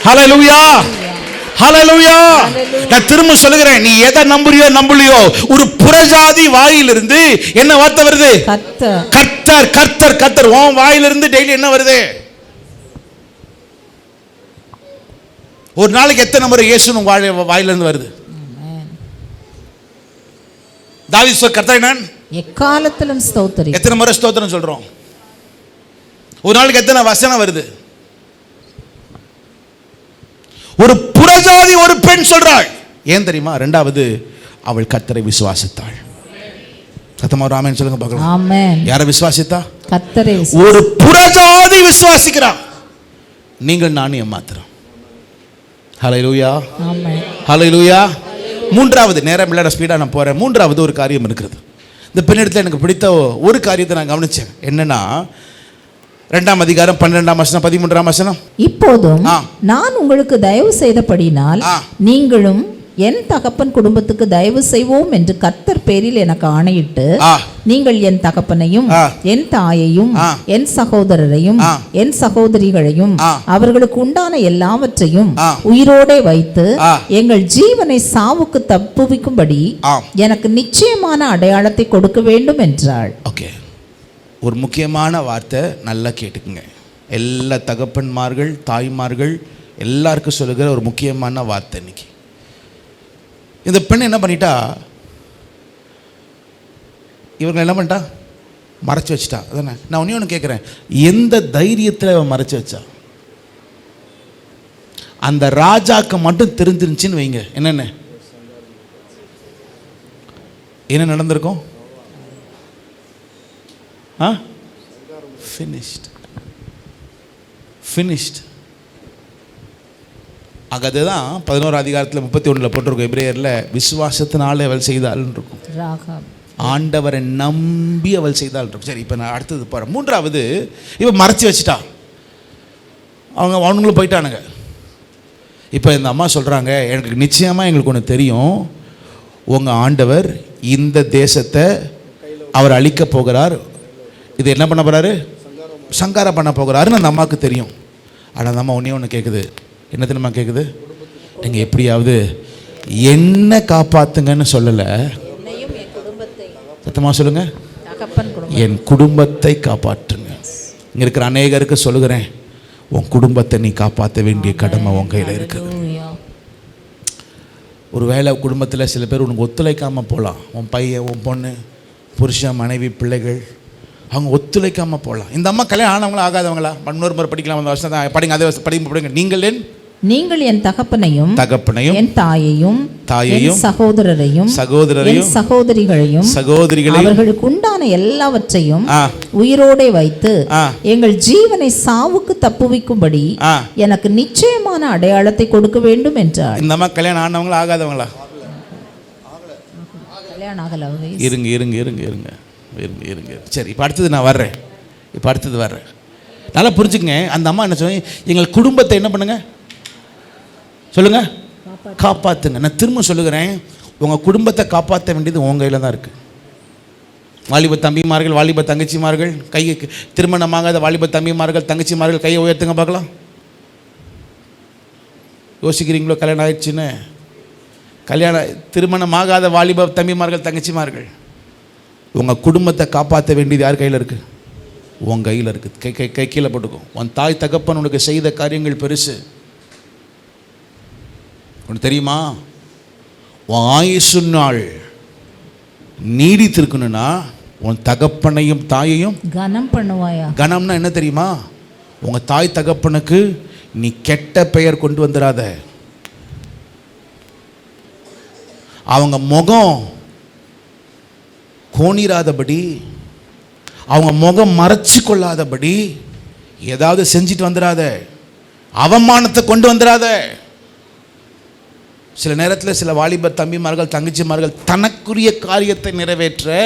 S1: ஹல்லேலூயா, ஹல்லேலூயா. நான் திரும்ப சொல்லுகிறேன், நீ எதை நம்புறியோ நம்பலையோ, ஒரு புறஜாதி வாயிலிருந்து என்ன வார்த்தை வருது?
S2: கர்த்தர்,
S1: கர்த்தர், கர்த்தர், கர்த்தர். உன் வாயிலிருந்து டெய்லி என்ன வருது? ஒரு நாளைக்கு எத்தனை முறை இயேசுன்னு வாயிலிருந்து வருது? தாவீது சொல்ற கர்த்தரை நான்
S2: எக்காலத்திலும் ஸ்தோத்திரி.
S1: எத்தனை முறை ஸ்தோத்திரம் சொல்றோம்? ஒரு நாளைக்கு எத்தனை வசனம் வருது? ஒரு புறஜாதி ஒரு பெண் சொல்றாள். ஏன் தெரியுமா? இரண்டாவது, அவள் கர்த்தரை விசுவாசித்தாள். சத்தமா ஒரு ஆமென் சொல்லுங்க பார்க்கலாம்.
S2: ஆமென்.
S1: யாரை விசுவாசித்தா?
S2: கர்த்தரை.
S1: ஒரு புறஜாதி விசுவாசிக்கிறான். நீங்கள் நானும் ஏமாத்துறோம். ஹல்லேலூயா,
S2: ஆமென்,
S1: ஹல்லேலூயா. மூன்றாவது, நேரம் இல்ல, ஸ்பீடா நான் போறேன். மூன்றாவது ஒரு காரியம் இருக்கிறது. இந்த பெண்ணிடத்தில் எனக்கு பிடித்த ஒரு காரியத்தை நான் கவனிச்சேன். என்னன்னா 2ஆம் அதிகாரம் 12ஆம் வசனம் 13ஆம் வசனம்.
S2: இப்போதும் நான் உங்களுக்கு தயவு செய்தபடினால் நீங்களும் என் தகப்பன் குடும்பத்துக்கு தயவு செய்வோம் என்று கர்த்தர் பேரில் எனக்கு ஆணையிட்டு, நீங்கள் என் தகப்பனையும் என் தாயையும் என் சகோதரரையும் என் சகோதரிகளையும் அவர்களுக்கு உண்டான எல்லாவற்றையும் உயிரோடே வைத்து எங்கள் ஜீவனை சாவுக்கு தப்புவிக்கும்படி எனக்கு நிச்சயமான அடையாளத்தை கொடுக்க வேண்டும் என்றாள்.
S1: ஓகே, ஒரு முக்கியமான வார்த்தை, நல்லா கேட்டுக்குங்க. எல்லா தகப்பன்மார்கள் தாய்மார்கள் எல்லாருக்கும் சொல்லுகிற ஒரு முக்கியமான வார்த்தை இன்னைக்கு. இந்த பெண் என்ன பண்ணிட்டா? இவங்க என்ன பண்ணிட்டா? மறைச்சு வச்சுட்டா. அதானே நான் ஒன்று கேட்குறேன், எந்த தைரியத்தில் அவன் மறைச்சு வச்சா? அந்த ராஜாக்கு மட்டும் தெரிஞ்சிருந்துச்சின்னு வைங்க, என்னென்ன என்ன நடந்திருக்கும்? ஃபினிஷ்ட். அதுதான் 11 அதிகாரத்தில் 31 போட்டிருக்கும். எபிரேயர்ல விசுவாசத்தினாலே அவள் செய்தாள் இருக்கும். ஆண்டவரை நம்பி அவள் செய்தாள் இருக்கும். சரி, இப்போ நான் அடுத்தது போகிறேன். மூன்றாவது, இப்போ மறைச்சி வச்சுட்டா. அவங்களும் போயிட்டானுங்க. இப்போ இந்த அம்மா சொல்கிறாங்க, எனக்கு நிச்சயமாக எங்களுக்கு ஒன்று தெரியும், உங்கள் ஆண்டவர் இந்த தேசத்தை அவர் அழிக்க போகிறார், இது என்ன பண்ண போகிறாரு? சங்காரம் பண்ண போகிறாருன்னு அந்த அம்மாவுக்கு தெரியும். ஆனால் அந்த அம்மா ஒன்று கேட்குது. என்ன தெரியுமா கேட்குது? நீங்கள் எப்படியாவது என்ன காப்பாற்றுங்கன்னு சொல்லலை, சத்தமாக சொல்லுங்க, என் குடும்பத்தை காப்பாற்றுங்க. இங்கே இருக்கிற அநேகருக்கு சொல்லுகிறேன், உன் குடும்பத்தை நீ காப்பாற்ற வேண்டிய கடமை உன் கையில் இருக்குது. ஒரு வேளை குடும்பத்தில் சில பேர் உனக்கு ஒத்துழைக்காமல் போகலாம். உன் பையன், உன் பொண்ணு, புருஷன், மனைவி, பிள்ளைகள், அவங்க ஒத்துழைக்காமல் போகலாம். இந்த அம்மா கல்யாணம் ஆனவங்களா ஆகாதவங்களா? இன்னொரு முறை படிக்கலாம், அந்த வருஷம் தான் படிங்க, அதே படிங்க.
S2: நீங்கள் என் தகப்பனையும் என் தாயையும்
S1: சகோதரரையும்
S2: சகோதரிகளையும் அவர்களுக்கு உண்டான எல்லாவற்றையும் உயிரோடே வைத்து எங்கள் ஜீவனை சாவுக்கு தப்புவிக்கும்படி எனக்கு நிச்சயமான அடையாளத்தை கொடுக்க வேண்டும் என்றார்.
S1: இந்த அம்மா கல்யாணம் ஆனவங்களா ஆகாதவங்களா?
S2: கல்யாணம் ஆகல.
S1: இருங்க. சரி, இப்போ அடுத்தது நான் வர்றேன். நல்லா புரிஞ்சுக்கங்க. அந்த அம்மா என்ன சொன்னீங்க? எங்கள் குடும்பத்தை என்ன பண்ணுங்க சொல்லுங்க, காப்பாற்றுங்க. நான் திரும்ப சொல்லுகிறேன், உங்கள் குடும்பத்தை காப்பாற்ற வேண்டியது உங்கள் கையில் தான் இருக்குது. வாலிப தம்பிமார்கள், வாலிப தங்கச்சிமார்கள், கையை திருமணமாகாத வாலிப தம்பிமார்கள், தங்கச்சிமார்கள் கையை உயர்த்துங்க பார்க்கலாம். யோசிக்கிறீங்களோ கல்யாணம் ஆயிடுச்சுன்னு? திருமணமாகாத வாலிப தம்பிமார்கள், தங்கச்சிமார்கள், உங்கள் குடும்பத்தை காப்பாற்ற வேண்டியது யார் கையில் இருக்குது? உன் கையில் இருக்குது. கை கீழே போட்டுக்கும். உன் தாய் தகப்பன் உனக்கு செய்த காரியங்கள் பெருசு. உனக்கு தெரியுமா? உன் ஆயுசு நாள் நீடித்திருக்கணும்னா உன் தகப்பனையும் தாயையும்
S2: கனம் பண்ணுவாயா?
S1: கனம்னா என்ன தெரியுமா? உங்கள் தாய் தகப்பனுக்கு நீ கெட்ட பெயர் கொண்டு வந்துடாத. அவங்க முகம் கோணிராதபடி, அவங்க முகம் மறைச்சு கொள்ளாதபடி ஏதாவது செஞ்சுட்டு வந்துடாத. அவமானத்தை கொண்டு வந்துடாத. சில நேரத்தில் சில வாலிபர் தம்பிமார்கள் தங்கச்சிமார்கள் தனக்குரிய காரியத்தை நிறைவேற்ற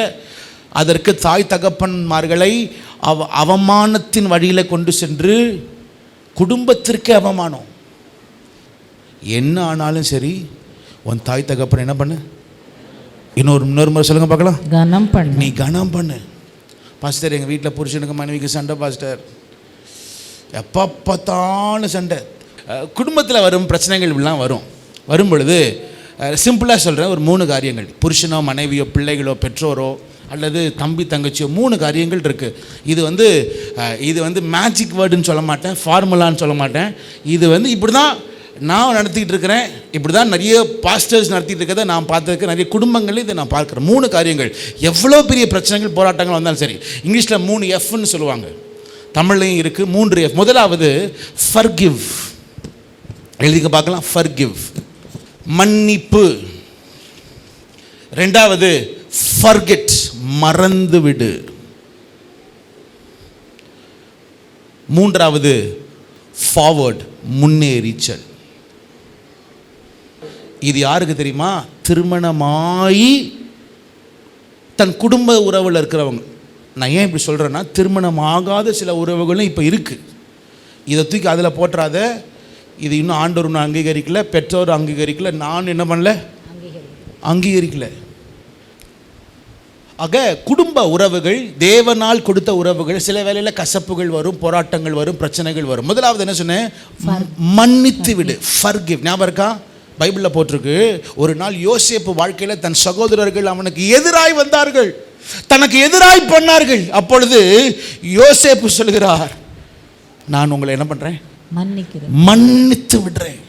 S1: அதற்கு தாய் தகப்பன்மார்களை அவமானத்தின் வழியில் கொண்டு சென்று குடும்பத்திற்கே அவமானம். என்ன ஆனாலும் சரி, உன் தாய் தகப்பன் என்ன பண்ணு, இன்னொரு முறை சொல்லுங்க பார்க்கலாம்,
S2: கனம் பண்ணு.
S1: நீ கனம் பண்ணு. பாஸ்டர், எங்கள் வீட்டில் புருஷனுக்கு மனைவிக்கு சண்டை பாஸ்டர், எப்போ பார்த்தாலும் சண்டை. குடும்பத்தில் வரும் பிரச்சனைகள் எல்லாம் வரும் பொழுது சிம்பிளாக சொல்கிறேன், ஒரு 3 காரியங்கள். புருஷனோ மனைவியோ பிள்ளைகளோ பெற்றோரோ அல்லது தம்பி தங்கச்சியோ 3 காரியங்கள் இருக்குது. இது வந்து மேஜிக் வேர்டுன்னு சொல்ல மாட்டேன், ஃபார்முலான்னு சொல்ல மாட்டேன். இது இப்படி தான் நான் நடத்திக்கிட்டு இருக்கிறேன், இப்படி தான் நிறைய பாஸ்டர்ஸ் நடத்திட்டு இருக்கிறத நான் பார்த்துருக்கேன், நிறைய குடும்பங்களில் இதை நான் பார்க்குறேன். 3 காரியங்கள். எவ்வளோ பெரிய பிரச்சனைகள் போராட்டங்கள் வந்தாலும் சரி, இங்கிலீஷில் 3 Fன்னு சொல்லுவாங்க, தமிழ்லையும் இருக்குது 3 F. முதலாவது ஃபர்கிவ். எழுதிக்க பார்க்கலாம், ஃபர்கிவ், மன்னிப்பு. ரெண்டாவது ஃபர்கெட், மறந்து விடு. மூன்றாவது ஃபார்வர்ட், முன்னேறிச்சல். இது யாருக்கு தெரியுமா? திருமணமாயி தன் குடும்ப உறவில் இருக்கிறவங்க. நான் ஏன் இப்படி சொல்கிறேன்னா, திருமணமாகாத சில உறவுகளும் இப்போ இருக்குது. இதை தூக்கி அதில் போட்டுறாத. இது இன்னும் ஆண்டவர் இன்னும் அங்கீகரிக்கல, பெற்றோர் அங்கீகரிக்கல, நான் என்ன பண்ணல, அங்கீகரிக்கல. ஆக குடும்ப உறவுகள் தேவனால் கொடுத்த உறவுகள். சில வேளையில் கசப்புகள் வரும், போராட்டங்கள் வரும், பிரச்சனைகள் வரும். முதலாவது என்ன சொன்னேன்? மன்னித்து விடு, ஃபர்கிவ். ஞாபகம் இருக்கா? பைபிளில் போட்டிருக்கு, ஒரு நாள் யோசேப்பு வாழ்க்கையில் தன் சகோதரர்கள் அவனுக்கு எதிராய் வந்தார்கள், தனக்கு எதிராய் பண்ணார்கள். அப்பொழுது யோசேப்பு சொல்கிறார், நான் உங்களை என்ன பண்ணுறேன்? மன்னித்து விடுறேன்.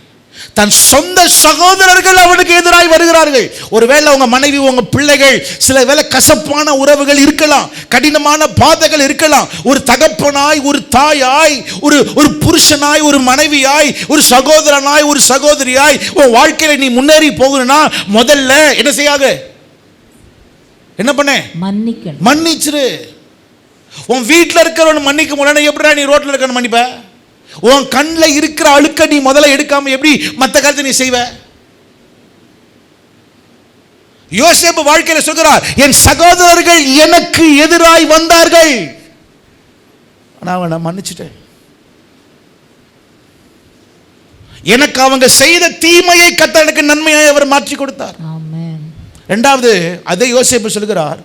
S1: தன் சொந்த சகோதரர்கள் அவனுக்கு எதிராய் வருகிறார்கள். ஒருவேளை உங்க மனைவி, உங்க பிள்ளைகள், சில வேளை கசப்பான உறவுகள் இருக்கலாம், கடினமான பாதைகள் இருக்கலாம். ஒரு தகப்பனாய், ஒரு தாயாய், ஒரு புருஷனாய், ஒரு மனைவியாய், ஒரு சகோதரனாய், ஒரு சகோதரியாய் உன் வாழ்க்கையில நீ முன்னேறி போகணும்னா முதல்ல என்ன செய்யாத? என்ன பண்ண? மன்னிச்சிரு. உன் வீட்டில் இருக்கிறவன் மன்னிக்க முடியல, எப்படி நீ ரோட்ல இருக்கணும் மன்னிப்ப? உன் கண்ணில் இருக்கிற அழுக்க நீ முதல்ல எடுக்காம எப்படி மற்ற காரியத்தை நீ செய்வ? யோசேப்பு வாழ்க்கையில் சொல்கிறார், என் சகோதரர்கள் எனக்கு எதிராய் வந்தார்கள், நான் மன்னிச்சிட்டேன். எனக்கு அவங்க செய்த தீமையை கர்த்தர் எனக்கு நன்மையாய் அவர் மாற்றி கொடுத்தார். இரண்டாவது அதே யோசேப்பு சொல்கிறார்,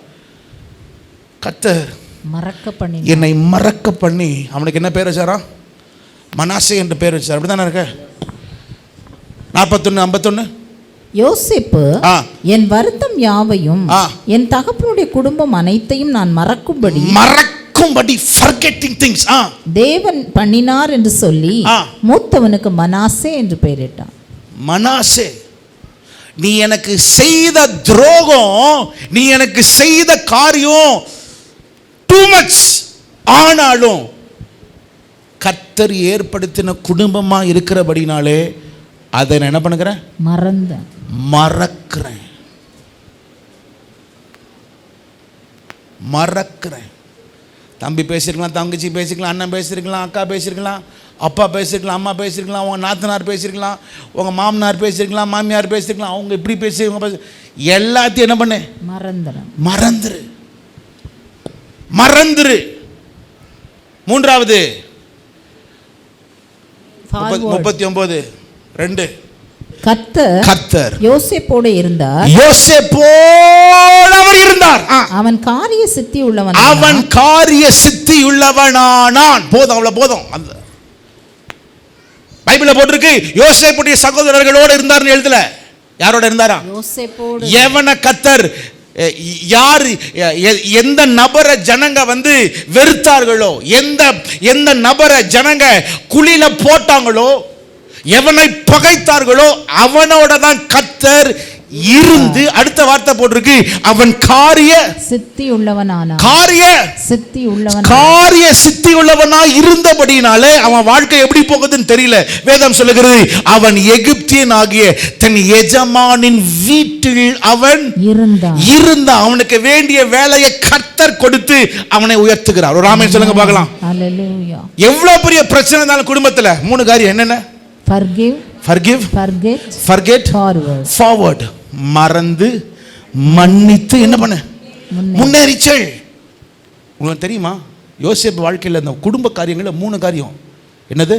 S1: கர்த்தர் என்னை மறக்க பண்ணி அவனுக்கு என்ன பேர் வச்சாரா? மனாசே என்று பேர் வச்சார். அப்படிதானே இருக்க? 41:51.
S2: யோசேப்பு என் வருத்தம் யாவையும் என் தகப்பனுடைய குடும்பம் அனைத்தையும் நான் மறக்கும்படி
S1: forgetting things
S2: தேவன் பண்ணினார் என்று சொல்லி மூத்தவனுக்கு மனாசே என்று பெயரிட்டான்.
S1: மனாசே, நீ எனக்கு செய்த துரோகம், நீ எனக்கு செய்த காரியம் too much, ஆனாலும் கர்த்தர் ஏற்படுத்தின குடும்பமா இருக்கிறபடினாலே அதை நான் என்ன பண்ணுகிறேன்? மறக்கிறேன். தம்பி பேசிருக்கலாம், தங்கச்சி பேசிருக்கலாம், அண்ணன் பேசிருக்கலாம், அக்கா பேசிருக்கலாம், அப்பா பேசிருக்கலாம், அம்மா பேசிருக்கலாம், உங்க நாத்தனார் பேசிருக்கலாம், உங்க மாமனார் பேசிருக்கலாம், மாமியார் பேசிருக்கலாம், அவங்க இப்படி பேசி எல்லாத்தையும் என்ன பண்ணு? மறந்துரு. மூன்றாவது 39:2. கர்த்தர்
S2: யோசேப்போடு இருந்தார்.
S1: அவர் இருந்தார்.
S2: அவன் காரிய சித்தி
S1: உள்ளவனானான். போதும். அந்த பைபிள்ல போட்டிருக்கு, யோசேப்புடைய சகோதரர்களோடு இருந்தார்னு எழுதல. யாரோட இருந்தாரா?
S2: யோசேப்போடு.
S1: எவன கர்த்தர், யார், எந்த நபரை ஜனங்க வெறுத்தார்களோ, எந்த நபரை ஜனங்க குழியில போட்டாங்களோ, எவனை பகைத்தார்களோ அவனோட தான் கர்த்தர் இருந்து, அடுத்த வார்த்தை போட்டிருக்கு, அவன் காரிய சித்தி உள்ளவனாய் இருந்தபடினாலே அவன் வாழ்க்கை எப்படி போகுதுன்னு தெரியல. வேதம் சொல்லுகிறது, அவன் எகிப்தியன் ஆகிய தன் எஜமானின் வீட்டில் அவன் இருந்தான். அவனுக்கு வேண்டிய வேலையை கர்த்தர் கொடுத்து அவனை உயர்த்துகிறார். ஒரு ஆமென் சொல்லுங்க பார்க்கலாம்.
S2: ஹல்லேலூயா.
S1: எவ்வளவு பெரிய பிரச்சனை இருந்தாலும் குடும்பத்துல 3 காரியம் என்னென்ன?
S2: forgive,
S1: forgive,
S2: forget,
S1: forget,
S2: forward.
S1: forward. மறந்து மன்னித்து என்ன பண்ண, முன்னேறிச்சல். உங்களுக்கு தெரியுமா யோசேப்பு வாழ்க்கையில் இந்த குடும்ப காரியங்கள்ல 3 காரியம். என்னது?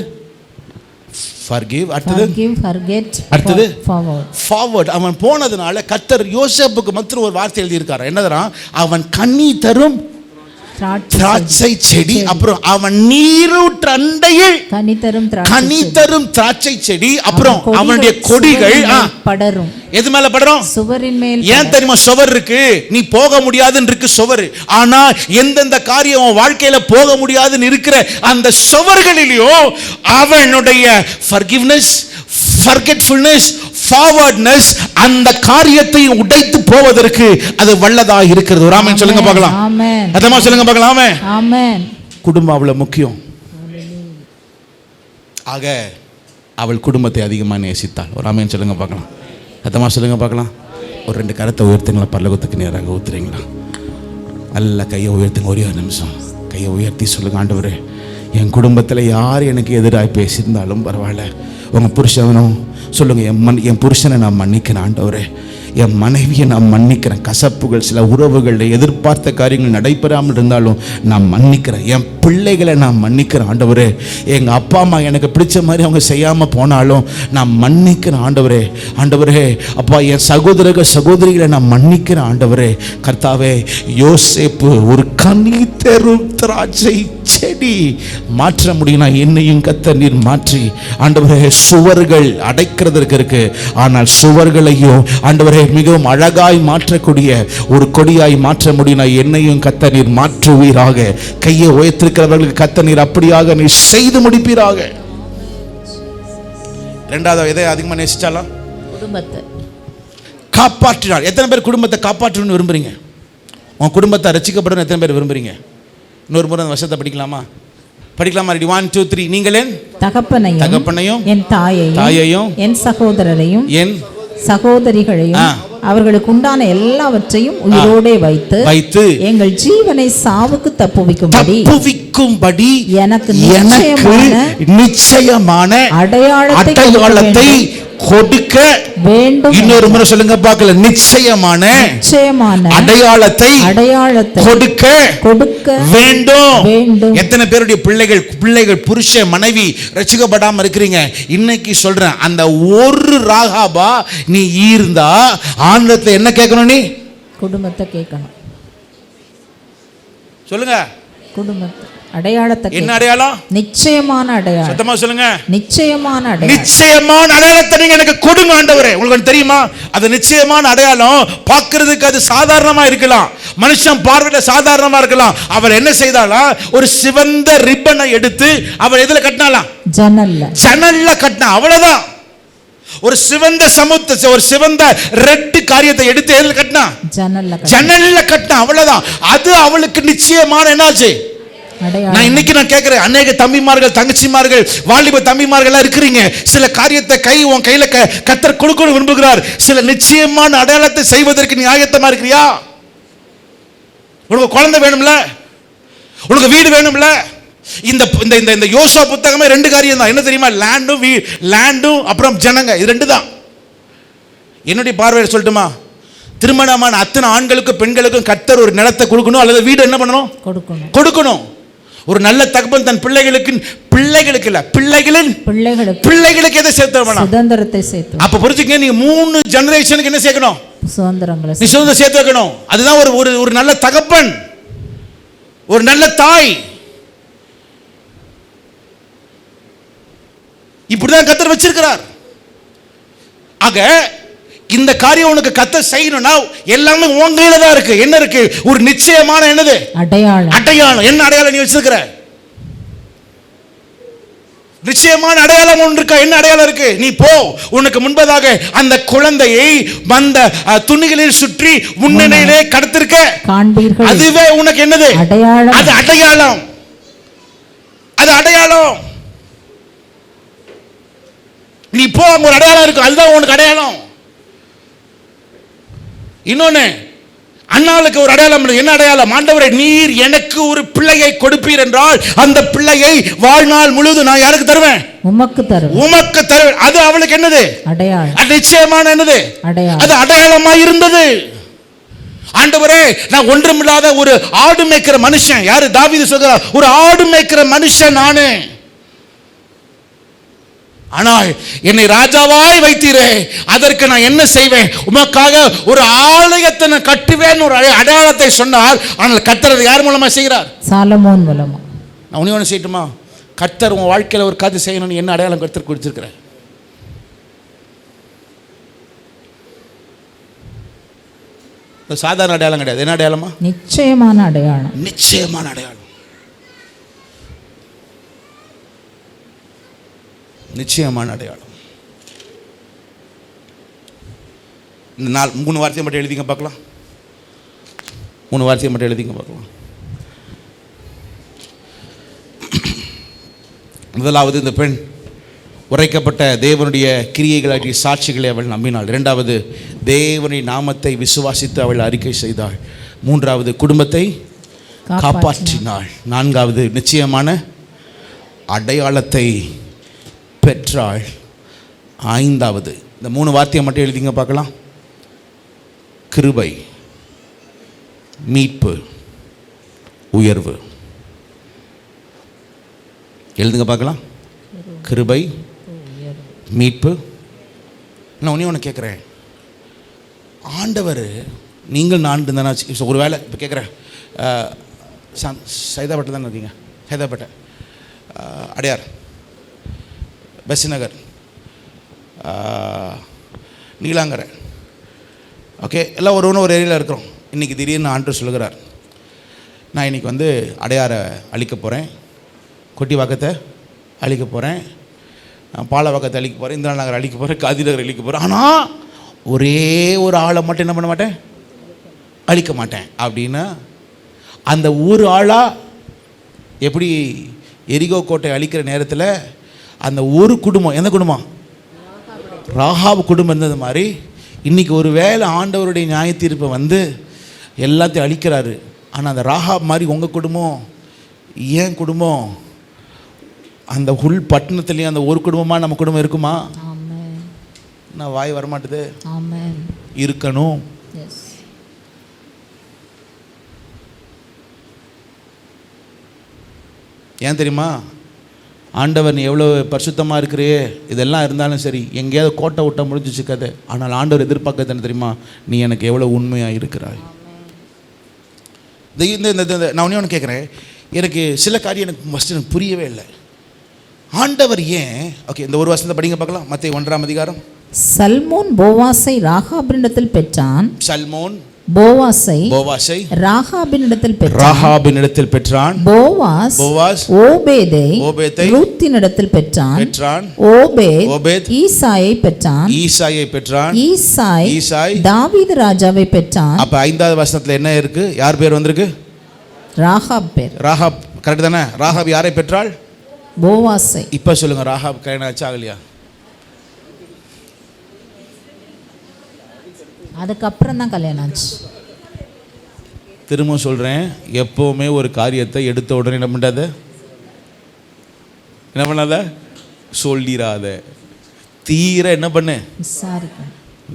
S1: forgive, அடுத்தது
S2: forgive, forget,
S1: அடுத்தது
S2: forward.
S1: forward. அவன் போனதுனால கர்த்தர் யோசேப்புக்கு மாத்திரம் ஒரு வார்த்தை எழுதி இருக்காரு. என்னதுனா, அவன் கனி தரும் திராட்சை செடி, அப்புறம் அவன் நீரூற்று அண்டையில் கனி தரும் திராட்சை செடி, அப்புறம் அவனுடைய கொடிகள்
S2: படரும்.
S1: எது மேல படரும்?
S2: சுவரின் மேல்.
S1: ஏன் தெரியுமா? சுவர் இருக்கு, நீ போக முடியாதுன்னு இருக்கு சுவர். ஆனா எந்தெந்த காரியம் வாழ்க்கையில போக முடியாதுன்னு இருக்கிற அந்த சுவர்களிலேயோ அவனுடைய forgiveness, forgetfulness, forwardness அந்த காரியத்தை உடைத்து போவதற்கு அது வல்லதா இருக்கிறது. ஒரு ஆமென் சொல்லுங்க பார்க்கலாம்.
S2: ஆமென்.
S1: அதமா சொல்லுங்க பார்க்கலாம். ஆமென்.
S2: ஆமென்.
S1: குடும்பம் அவ்வளவு முக்கியம். ஆக அவள் குடும்பத்தை அதிகமாக நேசித்தாள். ஒரு ஆமென் சொல்லுங்க பார்க்கலாம். அதமா சொல்லுங்க பார்க்கலாம். ஒரு 2 கரத்தை உயர்த்துங்களா, பரலோகத்துக்கு நேராக ஊத்துறீங்களா? நல்ல கையை உயர்த்துங்க. ஒரே ஒரு நிமிஷம் கையை உயர்த்தி சொல்லுங்க, ஆண்டவரே என் குடும்பத்தில் யார் எனக்கு எதிராக பேசியிருந்தாலும் பரவாயில்ல, உங்கள் புருஷனும் சொல்லுங்க, என் புருஷனை நான் மன்னிக்கிறேன் ஆண்டவரே, என் மனைவியை நான் மன்னிக்கிறேன். கசப்புகள், சில உறவுகளில் எதிர்பார்த்த காரியங்கள் நடைபெறாமல் இருந்தாலும் நான் மன்னிக்கிறேன். என் பிள்ளைகளை நான் மன்னிக்கிறேன் ஆண்டவரே. எங்கள் அப்பா அம்மா எனக்கு பிடிச்ச மாதிரி அவங்க செய்யாமல் போனாலும் நான் மன்னிக்கிறேன் ஆண்டவரே. ஆண்டவரே அப்பா, என் சகோதரர்கள் சகோதரிகளை நான் மன்னிக்கிறேன் ஆண்டவரே. கர்த்தாவே, யோசேப்பு ஒரு கனி தரும் திராட்சை செடி. மாற்ற முடியும்னா என்னையும் கர்த்தர் நீர் மாற்றி ஆண்டவரே சுவர்கள் அடைக்கிறதற்கு இருக்கு, ஆனால் சுவர்களையும் ஆண்டவரே மிகவும் அழகாய் மாற்றக்கூடிய ஒரு கொடியாய் மாற்ற முடியும்னா என்னையும் கர்த்தர் நீர் மாற்றுவீராக. கையை உயர்த்திருக்கிறவர்களுக்கு கர்த்தர் நீர் அப்படியாக நீர் செய்து முடிப்பீராக. இரண்டாவது எதை அதிகமாக நேசிச்சாலும்
S2: குடும்பத்தை
S1: காப்பாற்றினார். எத்தனை பேர் குடும்பத்தை காப்பாற்றணும்னு விரும்புறீங்க? உன் குடும்பத்தை ரட்சிக்கப்படணும் எத்தனை பேர் விரும்புறீங்க? இன்னொரு முறை அந்த வசனத்தை படிக்கலாமா? படிக்கலாமா? ரெடி 1 2 3. நீங்கள் என் தகப்பனையும்
S2: என் தாயையும் என் சகோதரரையும் என் சகோதரிகளையும் அவர்களுக்கு உண்டான எல்லாவற்றையும் உயிரோடே வைத்து எங்கள் ஜீவனை சாவுக்கு தப்புவிக்கும்படி எனக்கு
S1: நிச்சயமான அடையாளத்தை கொடுக்க வேண்டும். இன்னொரு முறை சொல்லுங்க பார்க்கல. நிச்சயமான அடையாளத்தை கொடுக்க வேண்டும். எத்தனை பேருடைய பிள்ளைகள் புருஷ மனைவி ரட்சிக்கப்படாம இருக்கிறீங்க? இன்னைக்கு சொல்றேன், அந்த ஒரு ராகாபா நீ இருந்தா ஆண்டவரத்துல என்ன கேட்கணும்? நீ
S2: குடும்பத்தை கேட்கணும்.
S1: சொல்லுங்க,
S2: குடும்பத்தை அடையாளத்தை.
S1: என்ன அடையாளம்?
S2: நிச்சயமான அடையாளம்.
S1: சத்தமா சொல்லுங்க.
S2: நிச்சயமான அடையாளம்.
S1: நிச்சயமான அடையாளத்தை நீங்க எனக்கு கொடுங்க ஆண்டவரே. உங்களுக்கு தெரியுமா, அது நிச்சயமான அடையாளம் பார்க்கிறதுக்கு அது சாதாரணமா இருக்கலாம், மனுஷன் பார்வையில சாதாரணமா இருக்கலாம். அவர் என்ன செய்தாலா, ஒரு சிவந்த ரிப்பனை எடுத்து அவர் எதுல கட்டினாலாம்? ஜன்னல்ல கட்டினா. அவ்வளவுதான். ஒரு சிவந்த ஒரு சிவந்த ரெட் காரியத்தை எடுத்து எதுல கட்டினா? ஜன்னல்ல கட்டினா. அவ்வளவுதான். அது அவளுக்கு நிச்சயமான என்னாச்சு? நான் இன்னைக்கு கேட்கிறேன், அநேக தம்பிமார்கள் தங்கச்சிமார்கள் வாலிப தம்பிமார்கள் இருக்கிறீங்க. சில காரியத்தை உன் கையில கர்த்தர் கொடுக்கணும் விரும்புகிறார். சில நிச்சயமான அடையாளத்தை செய்வதற்கு நீ ஆயத்தமா இருக்கிறியா? உனக்கு குழந்தை வேணும்ல, உனக்கு வீடு வேணும்ல. இந்த யோசுவா புத்தகமே 2 காரியம் தான். என்ன தெரியுமா? லேண்டும் அப்புறம் ஜனங்க. இது 2 தான். என்னுடைய பார்வையில் சொல்லட்டுமா, திருமணமான அத்தனை ஆண்களுக்கும் பெண்களுக்கும் கர்த்தர் ஒரு நிலத்தை கொடுக்கணும், அல்லது வீடு என்ன பண்ணணும்? கொடுக்கணும். ஒரு நல்ல தகப்பன் தன் பிள்ளைகளுக்கு இல்ல, பிள்ளைகளுக்கு எதை சேர்த்து?
S2: சுதந்திரத்தை சேர்த்து.
S1: அப்ப புரிஞ்சுங்க, நீங்க 3 ஜெனரேஷனுக்கு என்ன சேர்க்கணும்? சுதந்திரம் சேர்த்து வைக்கணும். அதுதான் ஒரு நல்ல தகப்பன், ஒரு நல்ல தாய். இப்படிதான் கர்த்தர் வச்சிருக்கிறார். ஆக இந்த காரியம் உனக்கு கர்த்தர் செய்யணும்னா எல்லாமே உன் கையில தான் இருக்கு. என்ன இருக்கு? ஒரு நிச்சயமான என்னது? அடையாளம். என்ன அடையாளம் நீ வச்சிருக்கிற? நிச்சயமான அடையாளம் ஒன்று இருக்கா? என்ன அடையாளம் இருக்கு? நீ போ, உனக்கு முன்பதாக அந்த குழந்தையை அந்த துணிகளில் சுற்றி முன்னணியிலே கடத்திருக்க காண்பீர்கள். அதுவே உனக்கு என்னது? அது அடையாளம். அது அடையாளம். நீ போ, அங்க ஒரு அடையாளம் இருக்கு, அதுதான் உனக்கு அடையாளம். இன்னொன்னு, அன்னாளுக்கு ஒரு அடையாளம். என்ன அடையாளம்? ஆண்டவரே, நீர் எனக்கு ஒரு பிள்ளையை கொடுப்பீர் என்றால் அந்த பிள்ளையை வாழ்நாள் முழுவதும் நான் யாருக்கு தருவேன்?
S2: உமக்கு தருவேன்.
S1: அது அவளுக்கு என்னது?
S2: அடையாளம்.
S1: அது நிச்சயமான என்னது?
S2: அடையாளம்.
S1: அது அடையாளமாய் இருந்தது. ஆண்டவரே, நான் ஒன்றுமில்லாத ஒரு ஆடு மேய்க்கிற மனுஷன். யாரு? தாவீது சொல்கிறார், ஒரு ஆடு மேய்க்கிற மனுஷன் நானு. ஆனால் என்னை ராஜாவாய் வைத்தீரே, அதற்கு நான் என்ன செய்வேன்? உமக்காக ஒரு ஆலயத்தை நான் கட்டுவேன் ஒரு அடையாளத்தை சொன்னார். ஆனால் கர்த்தர் யார் மூலமா செய்கிறார்?
S2: சாலமோன் மூலமா.
S1: நான் ஒன்று செய்யட்டுமா? கர்த்தர் உன் வாழ்க்கையில் ஒரு காரியத்தை செய்யணும்னு என்ன அடையாளம் கர்த்தர் கொடுத்திருக்கிறேன்? சாதாரண அடையாளம் கிடையாது. என்ன அடையாளமா?
S2: நிச்சயமான அடையாளம்.
S1: நிச்சயமான அடையாளம். நிச்சயமான அடையாளம். இந்த 3 வார்த்தையை மட்டும் எழுதிங்க பார்க்கலாம். 3 வார்த்தையை மட்டும் எழுதிங்க பார்க்கலாம். முதலாவது, இந்த பெண் உரைக்கப்பட்ட தேவனுடைய கிரியைகளாகிய சாட்சிகளை அவள் நம்பினாள். 2வது, தேவனுடைய நாமத்தை விசுவாசித்து அவள் அறிக்கை செய்தாள். 3வது, குடும்பத்தை காப்பாற்றினாள். 4வது, நிச்சயமான அடையாளத்தை பெற்றாள். 5வது, இந்த 3 வார்த்தையை மட்டும் எழுதிங்க பார்க்கலாம். கிருபை, மீட்பு, உயர்வு. எழுதுங்க பார்க்கலாம். கிருபை, மீட்பு. நான் ஒன்று கேட்குறேன். ஆண்டவர் நீங்கள் நான் இருந்தானா? ஒரு வேளை இப்போ கேட்குறேன், சைதாப்பேட்டை தானே இருக்கீங்க? சைதாப்பேட்டை, அடையார், பெஸ்ட் நகர், நீலாங்கரை, ஓகே, எல்லாம் ஒரு ஏரியாவில் இருக்கிறோம். இன்றைக்கி திடீர்னு ஆண்டவர் சொல்லுகிறார், நான் இன்றைக்கி வந்து அடையாரை அழிக்க போகிறேன், கொட்டிவாக்கத்தை அழிக்க போகிறேன், பாலவாக்கத்தை அழிக்க போகிறேன், இந்திரா நகர் அழிக்க போகிறேன், காதி நகர் அழிக்க போகிறேன். ஆனால் ஒரே ஒரு ஆளை மட்டும் என்ன பண்ண மாட்டேன்? அழிக்க மாட்டேன் அப்படின்னு அந்த ஒரு ஆளாக எப்படி எரிகோ கோட்டை அழிக்கிற நேரத்தில் அந்த ஒரு குடும்பம், எந்த குடும்பம்? ராகாப் குடும்பம் இருந்தது மாதிரி இன்றைக்கி ஒரு வேளை ஆண்டவருடைய நியாய தீர்ப்பை வந்து எல்லாத்தையும் அழிக்கிறாரு. ஆனால் அந்த ராகாப் மாதிரி உங்கள் குடும்பம், ஏன் குடும்பம், அந்த உள் பட்டணத்துலேயும் அந்த ஒரு குடும்பமாக நம்ம குடும்பம் இருக்குமா? நான் வாய் வரமாட்டுது. இருக்கணும். ஏன் தெரியுமா? ஆண்டவர் நீ எவ்வளோ பரிசுத்தமாக இருக்கிறே, இதெல்லாம் இருந்தாலும் சரி, எங்கேயாவது கோட்டை விட்ட முடிஞ்சிச்சு கதை. ஆனால் ஆண்டவர் எதிர்பார்க்கறது என்ன தெரியுமா? நீ எனக்கு எவ்வளோ உண்மையாக இருக்கிறாய். நான் ஒன்று கேட்குறேன். எனக்கு சில காரியம் எனக்கு ஃபஸ்ட்டு எனக்கு புரியவே இல்லை. ஆண்டவர் ஏன், ஓகே, இந்த ஒரு வசனத்தை படிங்க பார்க்கலாம். மத்தேயு 1ஆம் அதிகாரம்.
S2: சல்மோன் போவாசை ராகாபினிடத்தில் பெற்றான்.
S1: சல்மோன்
S2: போவாசை
S1: ராகாபினிடத்தில் பெற்றான்.
S2: போவாஸ் ஓபேதை ரூத்தினிடத்தில் பெற்றான். ஓபேத் ஈசாயை பெற்றான். ஈசாய் தாவீது ராஜாவை பெற்றான்.
S1: அப்ப 5வது வசனத்துல என்ன இருக்கு? யார் பேர் வந்திருக்கு?
S2: ராகாப் பேர்.
S1: ராகாப், கரெக்ட் தானே? ராகாப் யாரை பெற்றாள்?
S2: போவாசை.
S1: இப்ப சொல்லுங்க, ராகாப் கல்யாணம் ஆச்சா ஆகலையா?
S2: அதுக்கப்புறம் தான் கல்யாணம் ஆச்சு.
S1: திரும்ப சொல்கிறேன், எப்போவுமே ஒரு காரியத்தை எடுத்த உடனே என்ன பண்ணாத சொல்லிடாத. தீர என்ன பண்ணு?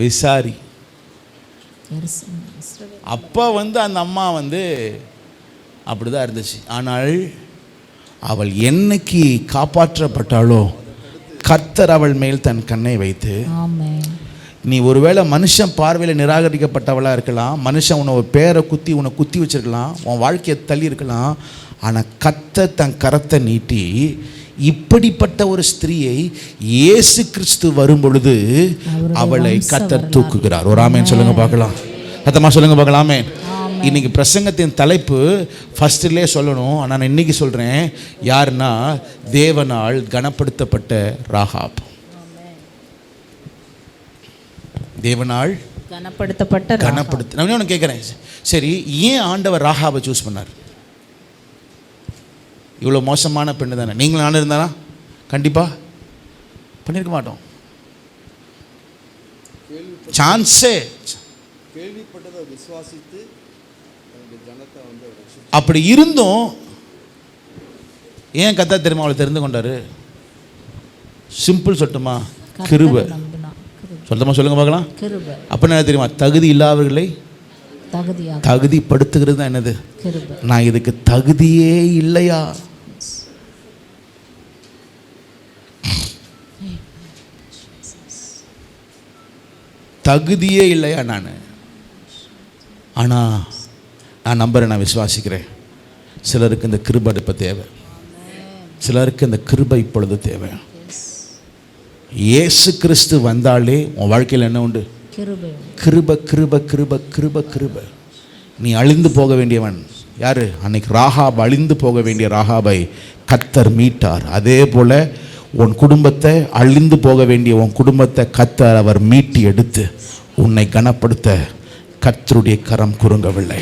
S1: விசாரி. அப்போ வந்து அந்த அம்மா வந்து அப்படிதான் இருந்துச்சு. ஆனால் அவள் என்னைக்கு காப்பாற்றப்பட்டாளோ கர்த்தர் அவள் மேல் தன் கண்ணை வைத்து, நீ ஒருவேளை மனுஷன் பார்வையில் நிராகரிக்கப்பட்டவளாக இருக்கலாம், மனுஷன் உன்னை ஒரு பேரை உன்னை குத்தி வச்சிருக்கலாம், உன் வாழ்க்கையை தள்ளி இருக்கலாம். ஆனால் கர்த்தர் தன் கரத்தை நீட்டி இப்படிப்பட்ட ஒரு ஸ்திரீயை இயேசு கிறிஸ்து வரும் பொழுது அவளை கர்த்தர் தூக்குகிறார். ஒரு ஆமேன் சொல்லுங்க பார்க்கலாம். சத்தமா சொல்லுங்க பார்க்கலாம். ஆமேன். இன்னைக்கு பிரசங்கத்தின் தலைப்பு ஃபர்ஸ்ட்லேயே சொல்லணும், ஆனால் நான் இன்னைக்கு சொல்கிறேன். யாருன்னா, தேவனால் கனப்படுத்தப்பட்ட ராகாப். தேவனால் கனப்படுத்த. நான் ஒன்று கேட்குறேன், சரி, ஏன் ஆண்டவர் ராகாபை சூஸ் பண்ணார்? இவ்வளோ மோசமான பெண்ணு தானே. நீங்களும் நானும் இருந்தானா கண்டிப்பாக பண்ணியிருக்க மாட்டோம். சான்ஸே
S3: கேள்விப்பட்டதை விசுவாசித்து தன்னுடைய ஜனத்தை வந்து
S1: அப்படி இருந்தும் ஏன் கர்த்தர் தெரியுமா அவளை தெரிந்து கொண்டாரு? சிம்பிள் சொல்லட்டுமா? கிருபை. சொந்தமா சொல்லுங்க பார்க்கலாம்.
S2: கிருபை
S1: அப்படின்னா என்ன தெரியுமா? தகுதி இல்லாதவர்களை தகுதிப்படுத்துகிறது தான் என்னது?
S2: கிருபை.
S1: நான் இதுக்கு தகுதியே இல்லையா? தகுதியே இல்லையா நான்? ஆனால் நான் நம்புறேன், நான் விசுவாசிக்கிறேன். சிலருக்கு இந்த கிருபை இப்போ தேவை, சிலருக்கு இந்த கிருபை இப்பொழுது தேவை. இயேசு கிறிஸ்து வந்தாலே உன் வாழ்க்கையில் என்ன உண்டு? கிருபை, கிருபை, கிருபை, கிருபை, கிருபை. நீ அழிந்து போக வேண்டியவன் யாரு? அன்னைக்கு ராகாப் அழிந்து போக வேண்டிய ராகாபை கர்த்தர் மீட்டார். அதே போல உன் குடும்பத்தை, அழிந்து போக வேண்டிய உன் குடும்பத்தை கர்த்தர் அவர் மீட்டி எடுத்து உன்னை கனப்படுத்த கர்த்தருடைய கரம் குறுங்கவில்லை.